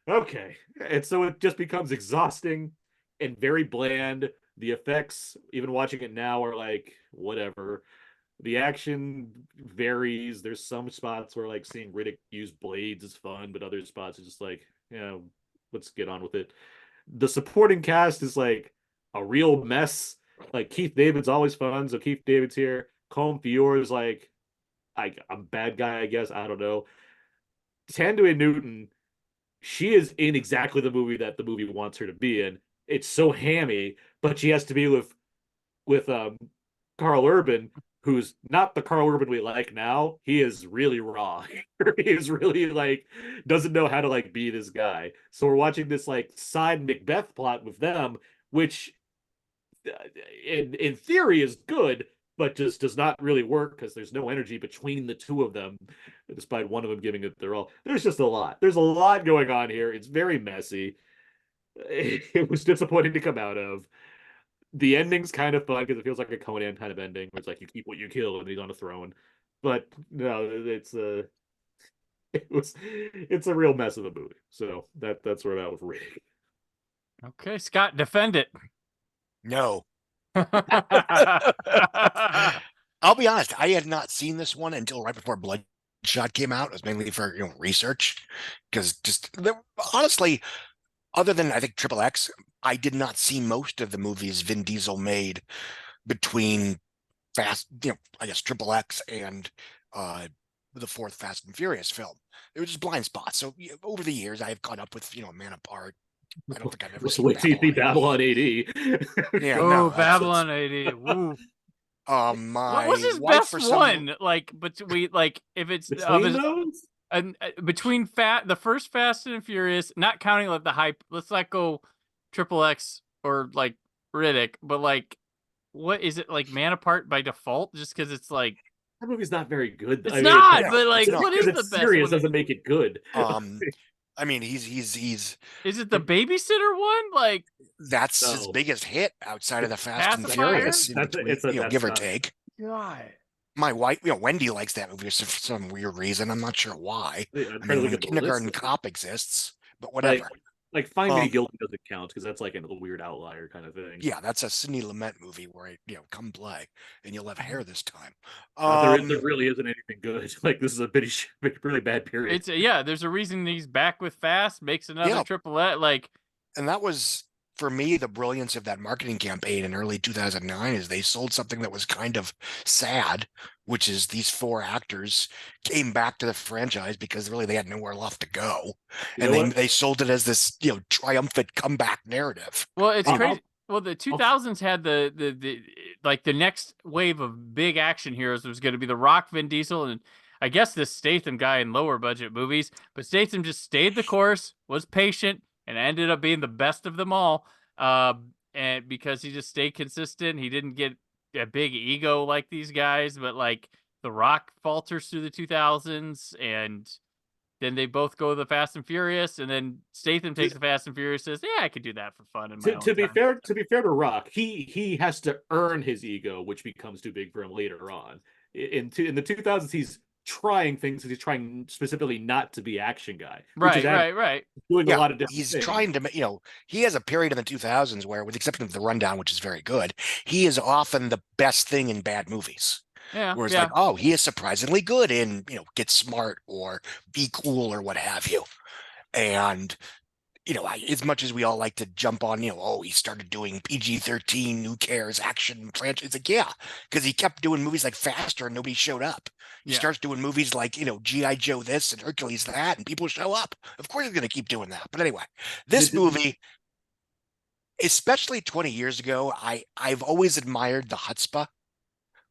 Okay. And so it just becomes exhausting and very bland. The effects, even watching it now, are like whatever. The action varies. There's some spots where like seeing Riddick use blades is fun, but other spots are just like, let's get on with it. The supporting cast is like a real mess. Like Keith David's always fun, so Keith David's here. Colm Feore is like a bad guy, I guess. I don't know. Thandua Newton, she is in exactly the movie that the movie wants her to be in. It's so hammy, but she has to be with Carl Urban, who's not the Carl Urban we like now. He is really raw. He is really like doesn't know how to like be this guy. So we're watching this like side Macbeth plot with them, which in theory is good, but just does not really work because there's no energy between the two of them, despite one of them giving it their all. There's just a lot. There's a lot going on here. It's very messy. It was disappointing to come out of. The ending's kind of fun because it feels like a Conan kind of ending, where it's like you keep what you kill and he's on a throne. But no, it's a real mess of a movie. So that's where that was Riddick. Okay, Scott, defend it. No. I'll be honest, I had not seen this one until right before Bloodshot came out. It was mainly for research, because honestly, other than I think Triple X, I did not see most of the movies Vin Diesel made between I guess Triple X and the fourth Fast and Furious film. It was just blind spots. So over the years, I have caught up with Man Apart. I don't think I've ever seen Wait till you see Babylon AD. Yeah, no, Babylon AD. Woo. My what was his best one? Like, between like if it's between those. And between the first Fast and Furious, not counting like the hype, let's not go Triple X or like Riddick, but like, what is it like? Man Apart by default, just because it's like that movie's not very good. It's not, no, but like, it's not. what is the it's best serious one? doesn't make it good. I mean, he's Is it the babysitter one? Like that's his biggest hit outside of the Fast and Pacifier? Furious, in between, give or take. God. My wife, Wendy likes that movie for some weird reason. I'm not sure why. I'm I trying to mean, look at the Kindergarten list. Cop exists, but whatever. Like Find Me Guilty doesn't count because that's like a weird outlier kind of thing. Yeah, that's a Sidney Lumet movie where come play and you'll have hair this time. There really isn't anything good. Like this is a really bad period. It's there's a reason he's back with Fast, makes another triple E. Like, and that was for me the brilliance of that marketing campaign in early 2009 is they sold something that was kind of sad, which is these 4 actors came back to the franchise because really they had nowhere left to go, and they sold it as this triumphant comeback narrative. Well, it's crazy. Well, the 2000s had the like the next wave of big action heroes was going to be The Rock, Vin Diesel, and I guess this Statham guy in lower budget movies. But Statham just stayed the course, was patient, and ended up being the best of them all. And because he just stayed consistent, he didn't get a big ego like these guys. But like The Rock falters through the 2000s, and then they both go the Fast and Furious, and then Statham takes the Fast and Furious, says, "Yeah, I could do that for fun." In my own to be time. fair to Rock, he has to earn his ego, which becomes too big for him later on. In the 2000s, he's trying things. He's trying specifically not to be action guy. Right. Doing a lot of different He's things. trying to, he has a period in the 2000s where, with the exception of The Rundown, which is very good, he is often the best thing in bad movies. Yeah. Where it's like, oh, he is surprisingly good in, Get Smart or Be Cool or what have you. And, as much as we all like to jump on, he started doing PG-13, who cares, action franchise. It's like, yeah, because he kept doing movies like Faster and nobody showed up. He starts doing movies like, G.I. Joe this and Hercules that, and people show up. Of course he's going to keep doing that. But anyway, this movie, especially 20 years ago, I've always admired the chutzpah,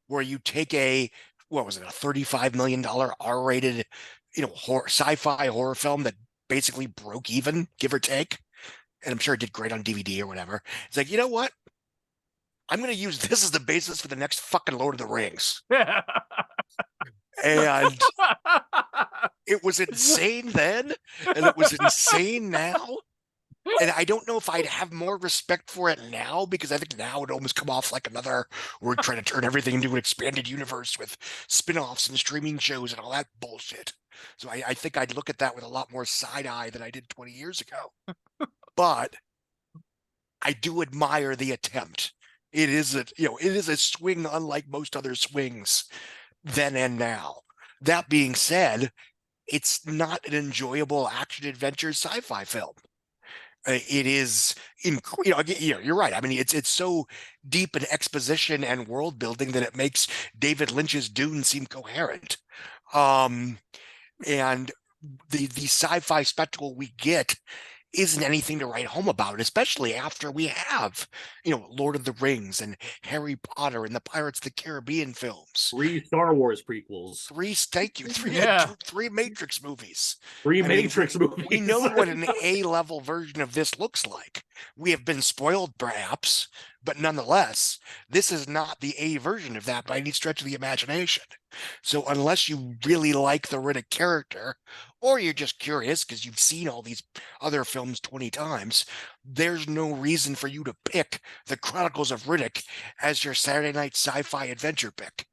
where you take a $35 million R-rated, sci-fi horror film that basically broke even, give or take, and I'm sure it did great on DVD or whatever. It's like, you know what? I'm going to use this as the basis for the next fucking Lord of the Rings. And it was insane then, and it was insane now. And I don't know if I'd have more respect for it now, because I think now it almost come off like we're trying to turn everything into an expanded universe with spin-offs and streaming shows and all that bullshit. So I think I'd look at that with a lot more side eye than I did 20 years ago. But I do admire the attempt. It is a swing unlike most other swings then and now. That being said, it's not an enjoyable action adventure sci-fi film. It is, you're right. I mean, it's so deep in exposition and world building that it makes David Lynch's Dune seem coherent. And the sci-fi spectacle we get isn't anything to write home about, especially after we have, Lord of the Rings and Harry Potter and the Pirates of the Caribbean films. 3 Star Wars prequels. 3 Matrix movies. 3 Matrix movies. We know what an A-level version of this looks like. We have been spoiled, perhaps, but nonetheless, this is not the A version of that by any stretch of the imagination. So unless you really like the Riddick character, or you're just curious because you've seen all these other films 20 times, there's no reason for you to pick The Chronicles of Riddick as your Saturday night sci-fi adventure pick.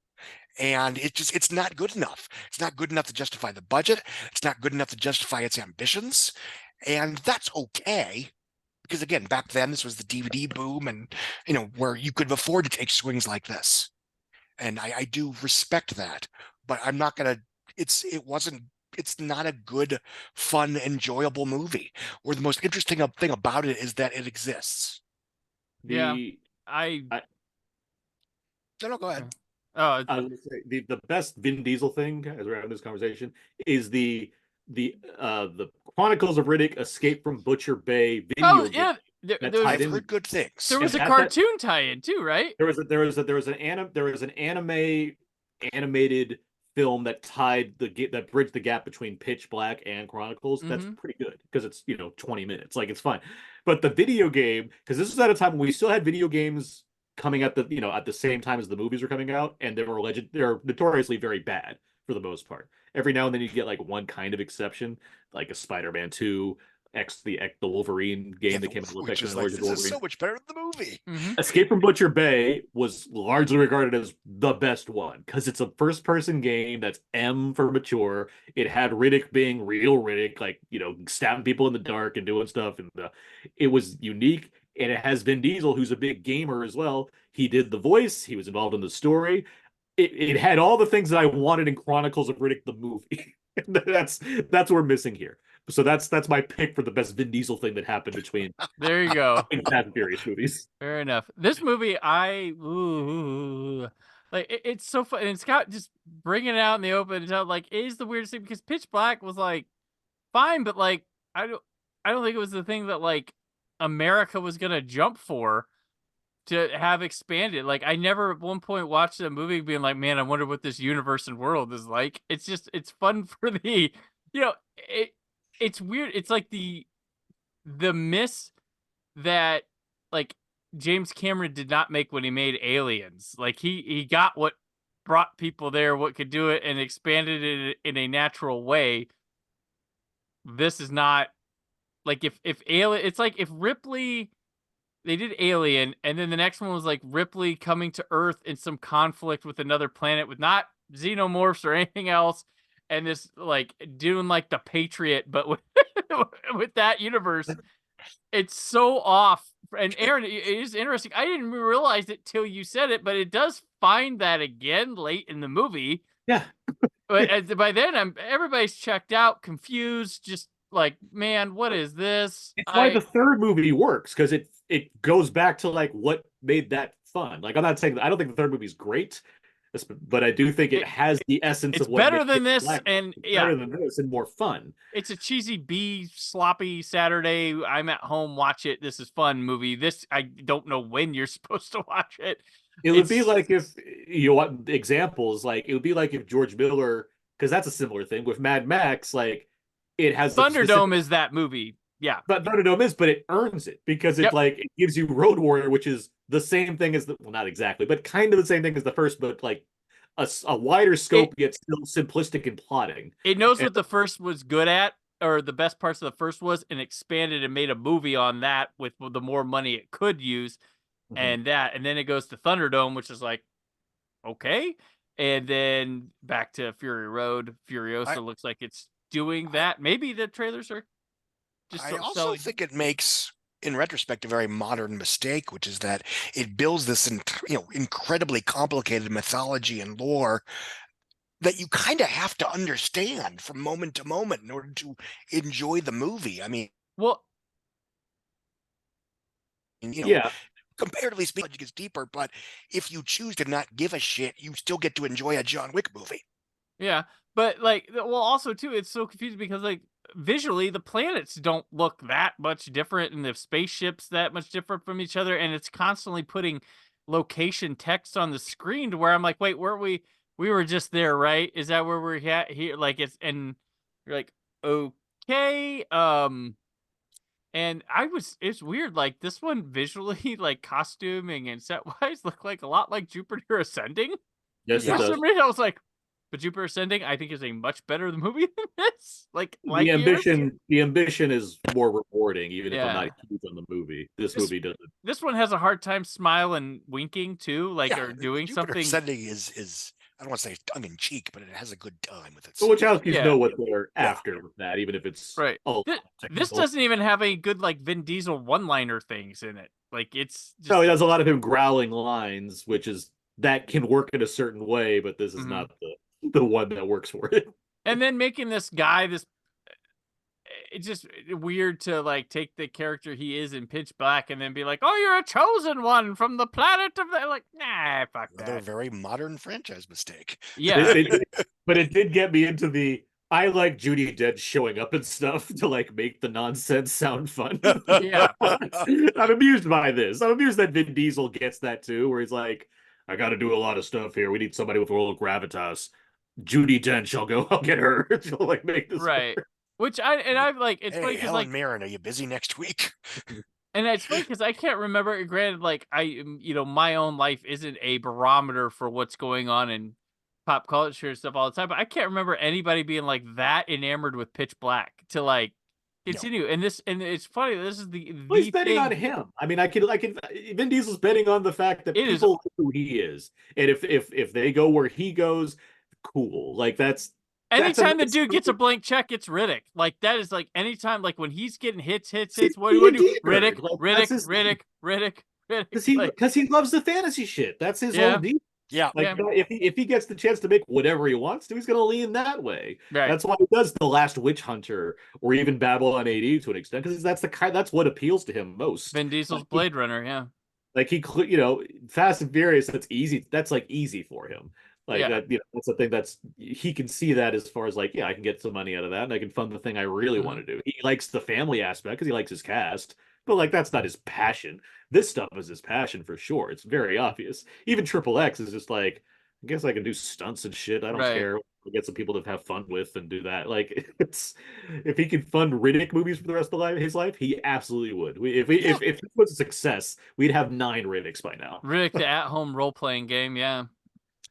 And it's not good enough. It's not good enough to justify the budget. It's not good enough to justify its ambitions. And that's okay. Because again, back then, this was the DVD boom and, where you could afford to take swings like this. And I do respect that, but I'm not going to, it's not a good, fun, enjoyable movie. Or the most interesting thing about it is that it exists. No, go ahead. I was going to say, the best Vin Diesel thing, as we're having this conversation, is the Chronicles of Riddick Escape from Butcher Bay video. I've heard good things. There was a cartoon tie-in too, right? There was an animated film that that bridged the gap between Pitch Black and Chronicles, that's pretty good because it's 20 minutes, like it's fine. But the video game, because this was at a time when we still had video games coming at the same time as the movies were coming out, and they're notoriously very bad for the most part. Every now and then you get like one kind of exception, like a Spider-Man 2, the Wolverine game that came out, which is like, this is so much better than the movie. Escape from Butcher Bay was largely regarded as the best one because it's a first-person game that's M for mature. It had Riddick being real Riddick, like stabbing people in the dark and doing stuff, and it was unique. And it has Vin Diesel, who's a big gamer as well. He did the voice. He was involved in the story. It had all the things that I wanted in Chronicles of Riddick the movie. that's what we're missing here. So that's my pick for the best Vin Diesel thing that happened between there you go Fast and Furious movies. Fair enough. This movie, it's so fun, and it's got just bringing it out in the open. Like, it is the weirdest thing because Pitch Black was like fine, but like I don't think it was the thing that like America was gonna jump for to have expanded. Like, I never at one point watched a movie being like, man, I wonder what this universe and world is like. It's fun for the it's weird. It's like the miss that like James Cameron did not make when he made Aliens. Like he got what brought people there, what could do it, and expanded it in a natural way. This is not like if Alien. It's like if Ripley, they did Alien, and then the next one was like Ripley coming to Earth in some conflict with another planet with not xenomorphs or anything else, and this like doing like the Patriot, but with with that universe. It's so off. And Aaron, it is interesting. I didn't realize it till you said it, but it does find that again late in the movie. Yeah. But by then, everybody's checked out, confused, just like, man, what is this? It's why the third movie works, because it goes back to like what made that fun. Like, I'm not saying I don't think the third movie's great, but I do think it has the essence of what better than this, and better than this and more fun. It's a cheesy B sloppy Saturday, I'm at home, watch it, this is fun movie. This, I don't know when you're supposed to watch it. It would be like if you want examples, like it would be like if George Miller, because that's a similar thing with Mad Max, like it has Thunderdome is that movie. Yeah. But Thunderdome is, but it earns it because it it gives you Road Warrior, which is the same thing as well, not exactly, but kind of the same thing as the first, but like a wider scope, yet still simplistic in plotting. It knows what the first was good at, or the best parts of the first was, and expanded and made a movie on that with the more money it could use, and then it goes to Thunderdome, which is like, okay, and then back to Fury Road. Furiosa looks like it's doing that. Maybe the trailers are. I also think it makes, in retrospect, a very modern mistake, which is that it builds this, incredibly complicated mythology and lore that you kind of have to understand from moment to moment in order to enjoy the movie. I mean, comparatively speaking, it gets deeper, but if you choose to not give a shit, you still get to enjoy a John Wick movie. Yeah, but like, well, also too, it's so confusing because like, visually the planets don't look that much different and the spaceships that much different from each other, and it's constantly putting location text on the screen to where I'm like, wait, weren't we were just there, right? Is that where we're at here? Like, it's, and you're like, okay, and it's weird, like this one visually, like costuming and set wise look like a lot like Jupiter Ascending. Yes, for some reason I was like, but Jupiter Ascending, I think, is a much better movie than this. Like the ambition is more rewarding, even if I'm not huge on the movie. This movie doesn't. This one has a hard time smiling, winking too, like or doing Jupiter something. Ascending is I don't want to say tongue in cheek, but it has a good time with it. But Wachowskis know what they're after with that, even if it's right. This doesn't even have any good like Vin Diesel one-liner things in it. Like it's just... no, it has a lot of him growling lines, which is that can work in a certain way, but this is not the one that works for it. And then making this guy it's just weird to like take the character he is in Pitch Black and then be like, oh, you're a chosen one from the planet of the, like, nah, fuck that. Another very modern franchise mistake. Yeah. But it did get me into I like Judi Dench showing up and stuff to like make the nonsense sound fun. Yeah. I'm amused by this. I'm amused that Vin Diesel gets that too, where he's like, I got to do a lot of stuff here. We need somebody with a little gravitas. Judi Dench, I'll get her. She'll like make this Right. work. Which I'm like, it's funny Hey, because Helen like, Mirren, are you busy next week? and it's funny because I can't remember. Granted, like my own life isn't a barometer for what's going on in pop culture and stuff all the time, but I can't remember anybody being like that enamored with Pitch Black to like continue. And it's funny. This is Well, he's the betting on thing. him. I mean, I can. Vin Diesel's betting on the fact that It is. people like who he is, and if they go where he goes, cool. Like that's Anytime the nice dude gets a movie. blank check, it's Riddick. Like that is like anytime, like when he's getting hits. See, What do me you and do? Deeper, like, that's his thing. Riddick. Because he Like, because he loves the fantasy shit. That's his yeah, whole deal. Yeah. Like yeah, if he gets the chance to make whatever he wants to, he's gonna lean that way. right. That's why he does The Last Witch Hunter or even Babylon AD to an extent, because that's what appeals to him most. Vin Diesel's Like, Blade Runner, yeah. like Fast and Furious, that's easy. That's like easy for him. Like Yeah. that, that's the thing that's he can see that as far as like, yeah, I can get some money out of that and I can fund the thing I really want to do. He likes the family aspect because he likes his cast, but like that's not his passion. This stuff is his passion for sure. It's very obvious. Even Triple X is just like, I guess I can do stunts and shit. I don't Right. care. I'll get some people to have fun with and do that. Like it's if he could fund Riddick movies for the rest of his life, he absolutely would. If this was a success, we'd have 9 Riddicks by now. Riddick, the at-home role-playing game, yeah.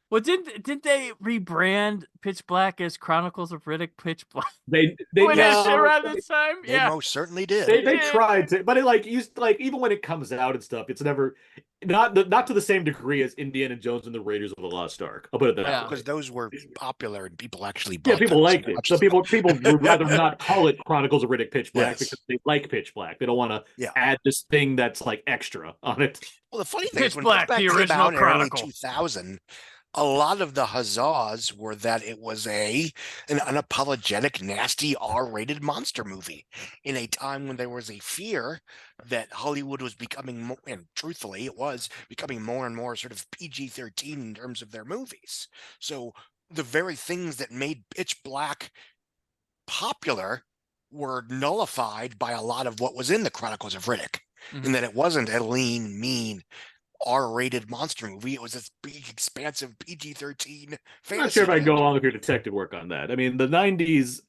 Well, didn't they rebrand Pitch Black as Chronicles of Riddick Pitch Black? They When that no, shit around this time? They Yeah. most certainly did. They tried to, but it like used like even when it comes out and stuff, it's never not to the same degree as Indiana Jones and the Raiders of the Lost Ark. I'll put it that way. Because those were popular and people actually Yeah, bought people them liked so it. much So so. people would rather not call it Chronicles of Riddick Pitch Black Yes. because they like Pitch Black. They don't want to Yeah. add this thing that's like extra on it. Well, the funny thing is Pitch when Black, Pitch Black the came original out in early Chronicle. 2000, a lot of the huzzahs were that it was an unapologetic, nasty, R-rated monster movie in a time when there was a fear that Hollywood was becoming, and truthfully, it was becoming more and more sort of PG-13 in terms of their movies. So the very things that made Pitch Black popular were nullified by a lot of what was in the Chronicles of Riddick, in that it wasn't a lean, mean, R-rated monster movie. It was this big, expansive PG-13 I'm fantasy. not sure if I go along with your detective work on that. I mean, the 90s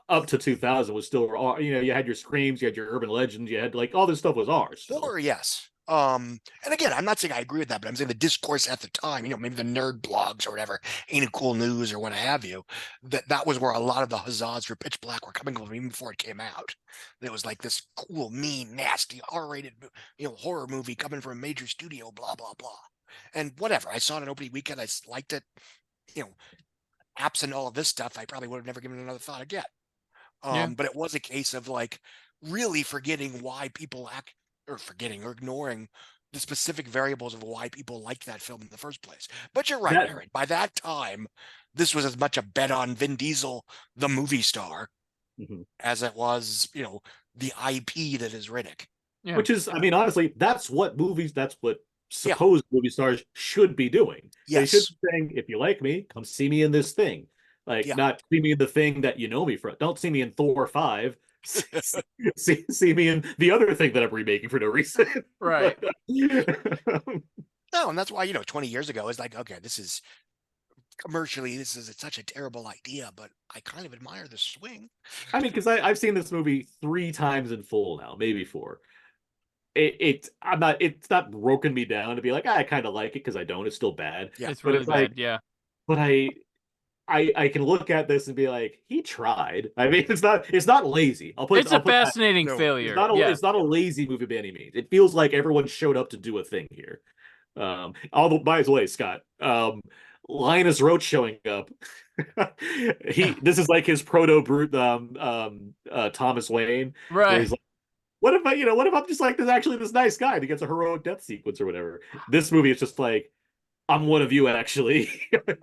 up to 2000 was still, you had your Screams, you had your Urban Legends, you had like all this stuff was ours. Still. Or yes. And again, I'm not saying I agree with that, but I'm saying the discourse at the time, maybe the nerd blogs or whatever, Ain't It Cool News or what have you, that was where a lot of the huzzas for Pitch Black were coming from even before it came out. It was like this cool, mean, nasty, R-rated, horror movie coming from a major studio, blah, blah, blah. And whatever, I saw it on opening weekend, I liked it, absent all of this stuff, I probably would have never given it another thought again. But it was a case of like really forgetting why people or ignoring the specific variables of why people liked that film in the first place. But you're right, Aaron. By that time, this was as much a bet on Vin Diesel, the movie star, as it was, the IP that is Riddick. Yeah. Which is, I mean, honestly, that's what supposed movie stars should be doing. Yes. They should be saying, if you like me, come see me in this thing. Like, not see me in the thing that you know me from. Don't see me in Thor 5. see me in the other thing that I'm remaking for no reason. Right. No, and that's why, 20 years ago, it's like, okay, this is such a terrible idea, but I kind of admire the swing. I mean, because I've seen this movie 3 times in full now, maybe 4. It's not broken me down to be like, I kind of like it because I don't. It's still bad. Yeah, it's really bad. Yeah. But I can look at this and be like, he tried. I mean, it's not lazy. It's a fascinating failure. It's not a lazy movie by any means. It feels like everyone showed up to do a thing here. By the way, Scott, Linus Roach showing up. This is like his proto brute Thomas Wayne. Right. He's like, what if I'm just like this nice guy that gets a heroic death sequence or whatever. This movie is just like, I'm one of you, actually.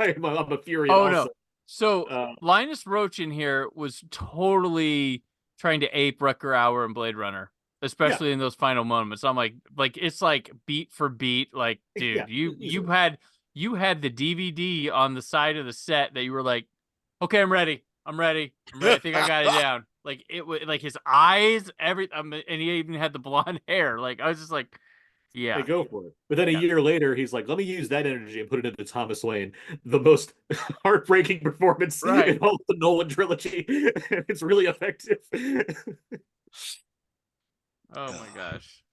I'm a Fury. Oh, also. no. So Linus Roach in here was totally trying to ape Rutger Hauer and Blade Runner, especially in those final moments. I'm like it's like beat for beat. Like, dude, you had the DVD on the side of the set that you were like, okay, I'm ready. I think I got it down. Like it was like his eyes, and he even had the blonde hair. Like I was just like, Yeah. They go for it. But then a year later, he's like, let me use that energy and put it into Thomas Wayne, the most heartbreaking performance in all the Nolan trilogy. It's really effective. Oh my gosh.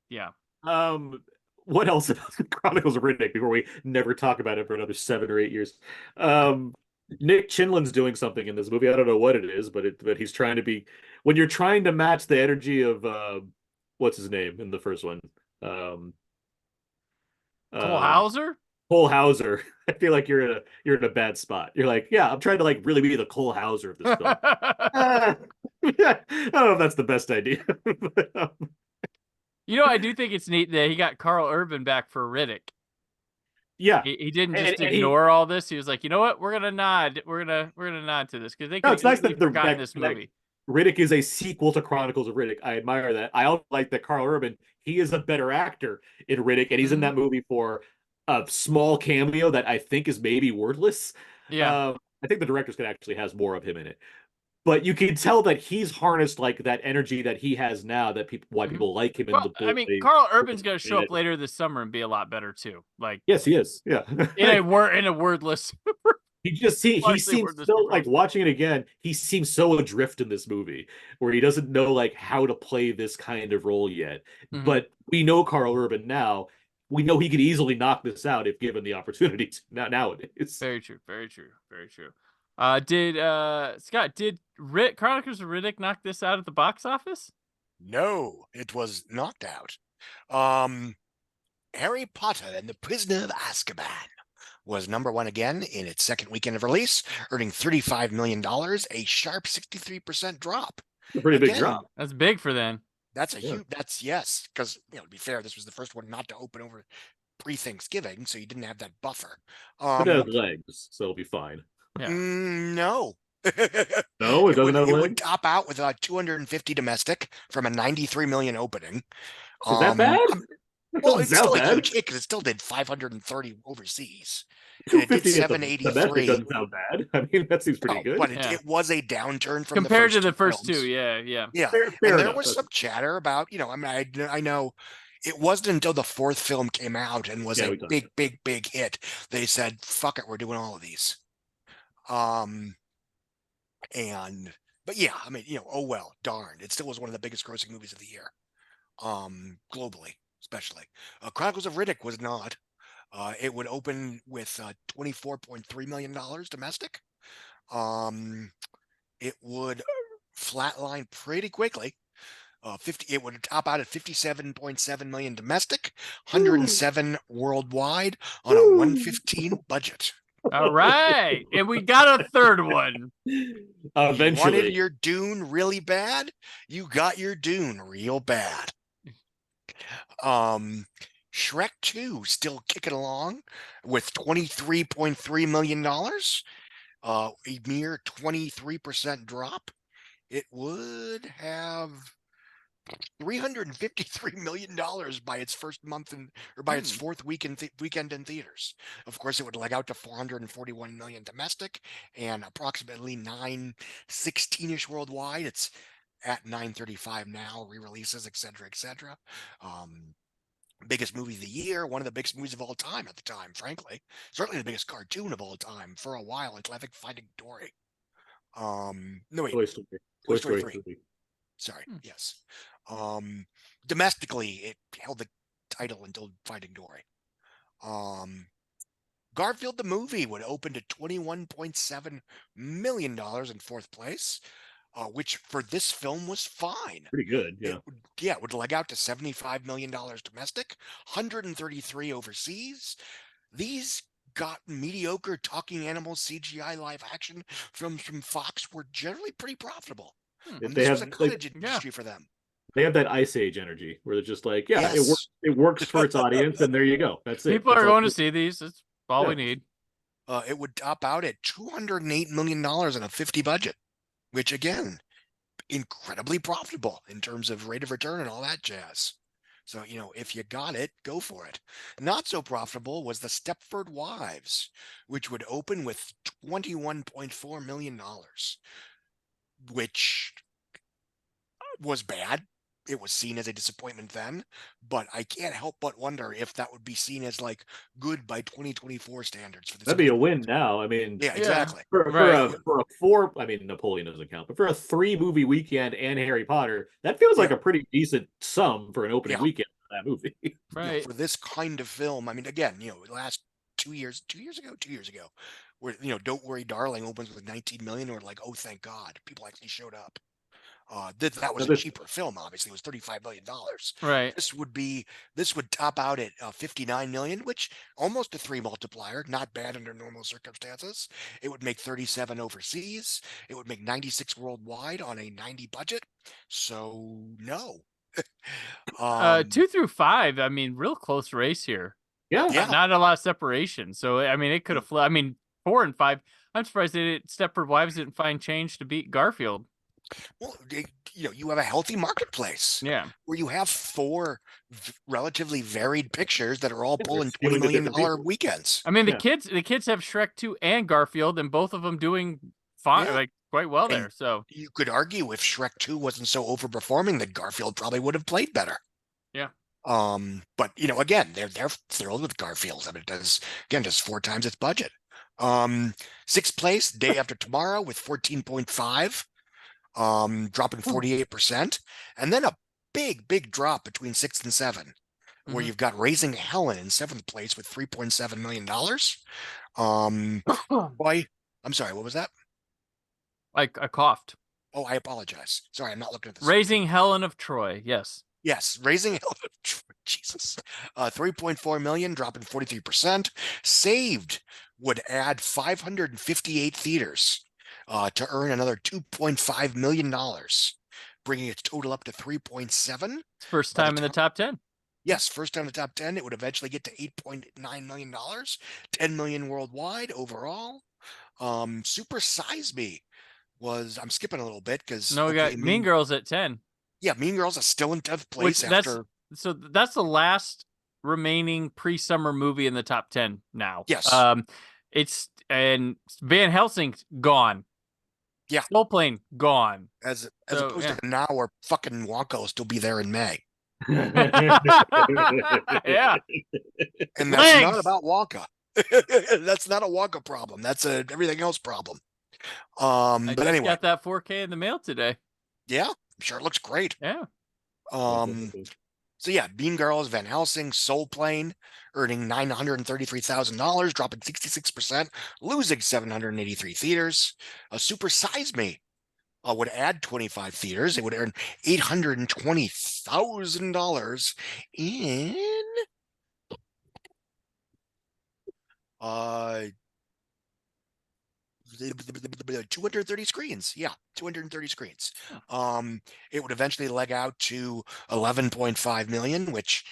Yeah. What else about the Chronicles of Riddick before we never talk about it for another 7 or 8 years? Nick Chinlin's doing something in this movie. I don't know what it is, but he's trying to be, when you're trying to match the energy of what's his name in the first one? Cole Hauser? Cole Hauser. I feel like you're in a bad spot. You're like, yeah, I'm trying to like really be the Cole Hauser of this film. I don't know if that's the best idea. But, I do think it's neat that he got Carl Urban back for Riddick. Yeah, he didn't just ignore all this. He was like, you know what, we're gonna nod. We're gonna nod to this because they could it's nice that forgotten this movie. Riddick is a sequel to Chronicles of Riddick. I admire that. I also like that Carl Urban, he is a better actor in Riddick, and he's in that movie for a small cameo that I think is maybe wordless. Yeah. I think the director's cut actually has more of him in it. But you can tell that he's harnessed like that energy that he has now, that people like him in the book. I mean, Carl Urban's gonna show up later this summer and be a lot better too. Like, yes, he is. Yeah. in a wordless he seems so like, watching it again, he seems so adrift in this movie where he doesn't know like how to play this kind of role yet. But we know Carl Urban now. We know he could easily knock this out if given the opportunity nowadays. Very true. Very true. Very true. Did Chronicles of Riddick knock this out at the box office? No, it was knocked out. Harry Potter and the Prisoner of Azkaban was #1 again in its second weekend of release, earning $35 million, a sharp 63% drop. A pretty big drop. That's big for them. That's a huge. That's yes, because to be fair, this was the first one not to open over pre-Thanksgiving, so you didn't have that buffer. But it has legs, so it'll be fine. Yeah. No. No, it doesn't have legs. It would top out with 250 domestic from a 93 million opening. Is that bad? Well, it's still a huge hit because it still did 530 overseas. And it did 783. Doesn't sound bad. I mean, that seems pretty good. But it was a downturn from compared to the first films. two. Yeah. Fair and there was some chatter about, I mean, I know it wasn't until the fourth film came out and was a big hit. They said, "Fuck it, we're doing all of these." But yeah, I mean, oh well, darn, it still was one of the biggest grossing movies of the year, globally, especially. Chronicles of Riddick was not. It would open with $24.3 million domestic. It would flatline pretty quickly. It would top out at 57.7 million domestic, 107 worldwide on a 115 budget. All right, and we got a third one. Eventually, you wanted your Dune really bad. You got your Dune real bad. Shrek 2 still kicking along with $23.3 million, a mere 23% drop. It would have $353 million by its first month by its fourth weekend in theaters. Of course, it would leg out to 441 million domestic and approximately 916-ish worldwide. It's at 935 now, re-releases, etc. Biggest movie of the year, one of the biggest movies of all time at the time, frankly. Certainly the biggest cartoon of all time for a while until I think Finding Dory. No wait, Toy Story 3. Sorry, yes. Domestically, it held the title until Finding Dory. Garfield the movie would open to $21.7 million in fourth place, which for this film was fine. Pretty good, yeah. It would leg out to $75 million domestic, 133 overseas. These got mediocre talking animals CGI live action from Fox were generally pretty profitable. This was a cottage industry for them. They have that Ice Age energy where they're just like, it works for its audience, and there you go. That's it. People are going to see these. That's all we need. It would top out at $208 million in a 50 budget, which again, incredibly profitable in terms of rate of return and all that jazz. So, if you got it, go for it. Not so profitable was the Stepford Wives, which would open with $21.4 million, which was bad. it was seen as a disappointment then, but I can't help but wonder if that would be seen as like good by 2024 standards for this. That'd be a win now. I mean, yeah, exactly. For a 4, I mean, Napoleon doesn't count, but for a 3-movie weekend and Harry Potter, that feels like a pretty decent sum for an opening weekend for that movie. For this kind of film, I mean, again, last 2 years ago, where Don't Worry, Darling opens with 19 million, or like, oh, thank God, people actually showed up. That was a cheaper film, obviously. It was $35 million. Right. This would top out at 59 million, which almost a 3 multiplier, not bad under normal circumstances. It would make 37 overseas. It would make 96 worldwide on a 90 budget. So no. 2 through 5, I mean, real close race here. Not a lot of separation. So I mean, it could have. I mean, 4 and 5. I'm surprised Stepford Wives didn't find change to beat Garfield. Well, you have a healthy marketplace. Yeah. Where you have 4 relatively varied pictures that are all pulling $20 million weekends. I mean, the kids have Shrek 2 and Garfield, and both of them doing fine, like quite well there. So you could argue if Shrek 2 wasn't so overperforming, that Garfield probably would have played better. Yeah. But again, they're thrilled with Garfield. I mean, it does 4 times its budget. 6th place, Day After Tomorrow with 14.5. Dropping 48%, and then a big drop between 6th and 7, where you've got Raising Helen in 7th place with $3.7 million. Boy, I'm sorry, what was that? I coughed. Oh, I apologize. Sorry, I'm not looking at this. Raising Helen of Troy, yes. Yes, Raising Helen of Troy, Jesus. 3.4 million, dropping 43%. Saved would add 558 theaters. To earn another $2.5 million, bringing its total up to 3.7. First time in the top 10. Yes, first time in the top 10. It would eventually get to $8.9 million, 10 million worldwide overall. Super Size Me was, I'm skipping a little bit because we got Mean Girls at 10. Yeah, Mean Girls is still in 10th place after. That's the last remaining pre-summer movie in the top 10 now. Yes. And Van Helsing's gone. Yeah. Soul Plane gone. As opposed to now where fucking Wonka will still be there in May. Yeah. And that's not about Wonka. That's not a Wonka problem. That's a everything else problem. But anyway. Got that 4K in the mail today. Yeah, I'm sure it looks great. Yeah. So yeah, Mean Girls, Van Helsing, Soul Plane, earning $933,000, dropping 66%, losing 783 theaters. Super Size Me would add 25 theaters. It would earn $820,000 in 230 screens. Yeah, 230 screens. It would eventually leg out to 11.5 million, which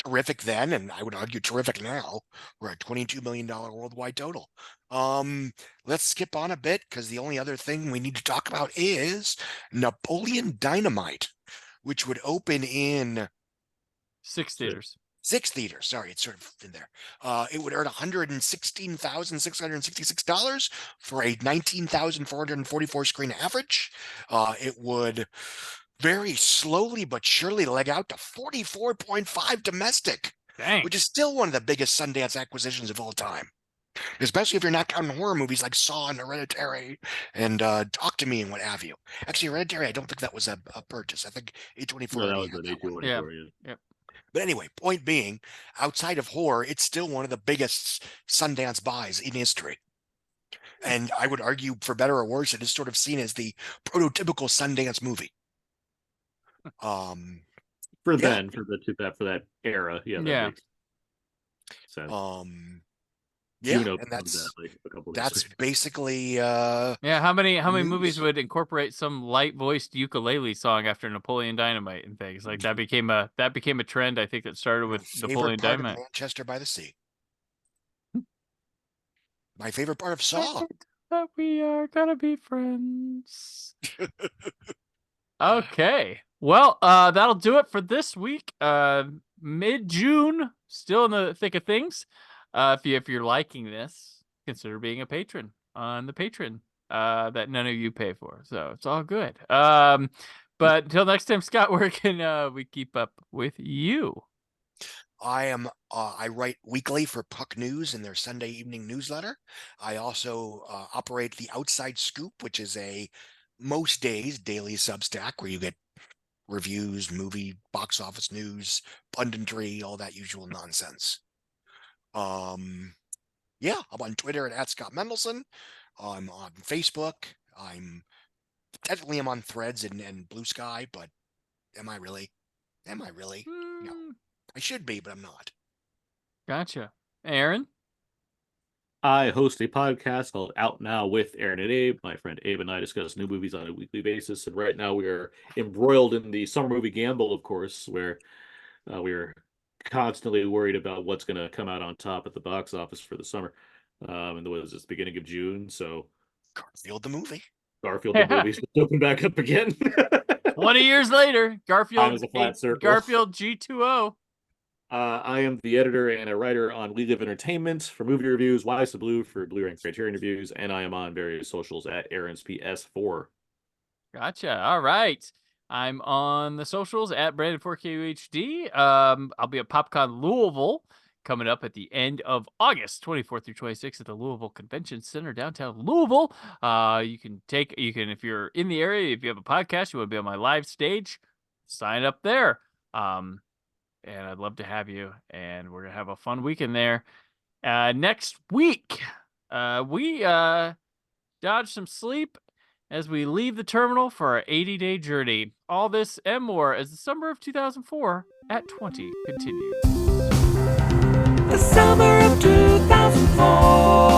terrific then, and I would argue terrific now. We're at $22 million worldwide total. Let's skip on a bit because the only other thing we need to talk about is Napoleon Dynamite, which would open in 6 theaters. 6 theaters. Sorry, it's sort of in there. It would earn $116,666 for a 19,444 screen average. It would very slowly but surely leg out to 44.5 domestic, which is still one of the biggest Sundance acquisitions of all time. Especially if you're not counting horror movies like Saw and Hereditary and Talk to Me and what have you. Actually, Hereditary, I don't think that was a purchase. I think A24. No, that was an A24. Yeah. But anyway, point being, outside of horror, it's still one of the biggest Sundance buys in history. And I would argue, for better or worse, it is sort of seen as the prototypical Sundance movie. For that era, yeah. Makes sense. Yeah, Juno and that's a couple that's days basically how many movies would incorporate some light voiced ukulele song after Napoleon Dynamite and things like that became a trend, I think, that started with Napoleon Dynamite. Manchester by the Sea. My favorite part of Saw. That we are gonna be friends. Okay. Well, that'll do it for this week. Mid-June, still in the thick of things. If you're liking this, consider being a patron on the Patreon that none of you pay for. So it's all good. But until next time, Scott, where can we keep up with you? I write weekly for Puck News in their Sunday evening newsletter. I also operate the Outside Scoop, which is a most days daily Substack where you get reviews, movie, box office news, punditry, all that usual nonsense. Yeah, I'm on Twitter at Scott Mendelson. I'm on Facebook. I'm on Threads and Blue Sky, but am I really? No. I should be, but I'm not. Gotcha. Aaron? I host a podcast called Out Now with Aaron and Abe. My friend Abe and I discuss new movies on a weekly basis. And right now we are embroiled in the summer movie gamble, of course, where we are constantly worried about what's going to come out on top at the box office for the summer. And what is this, beginning of June? So Garfield the movie. Garfield the movie's open back up again. 20 years later, Garfield G2O. I am the editor and a writer on We Live Entertainment for movie reviews, Wise to Blue for Blu-ray and Criterion reviews, and I am on various socials at Aaron's PS4. Gotcha. All right. I'm on the socials at Brandon4KUHD. I'll be at PopCon Louisville coming up at the end of August, 24th through 26th at the Louisville Convention Center, downtown Louisville. You can, if you're in the area, if you have a podcast, you want to be on my live stage, sign up there. And I'd love to have you, and we're going to have a fun weekend there. Next week, we dodge some sleep as we leave the terminal for our 80-day journey. All this and more as the summer of 2004 at 20 continues. The summer of 2004.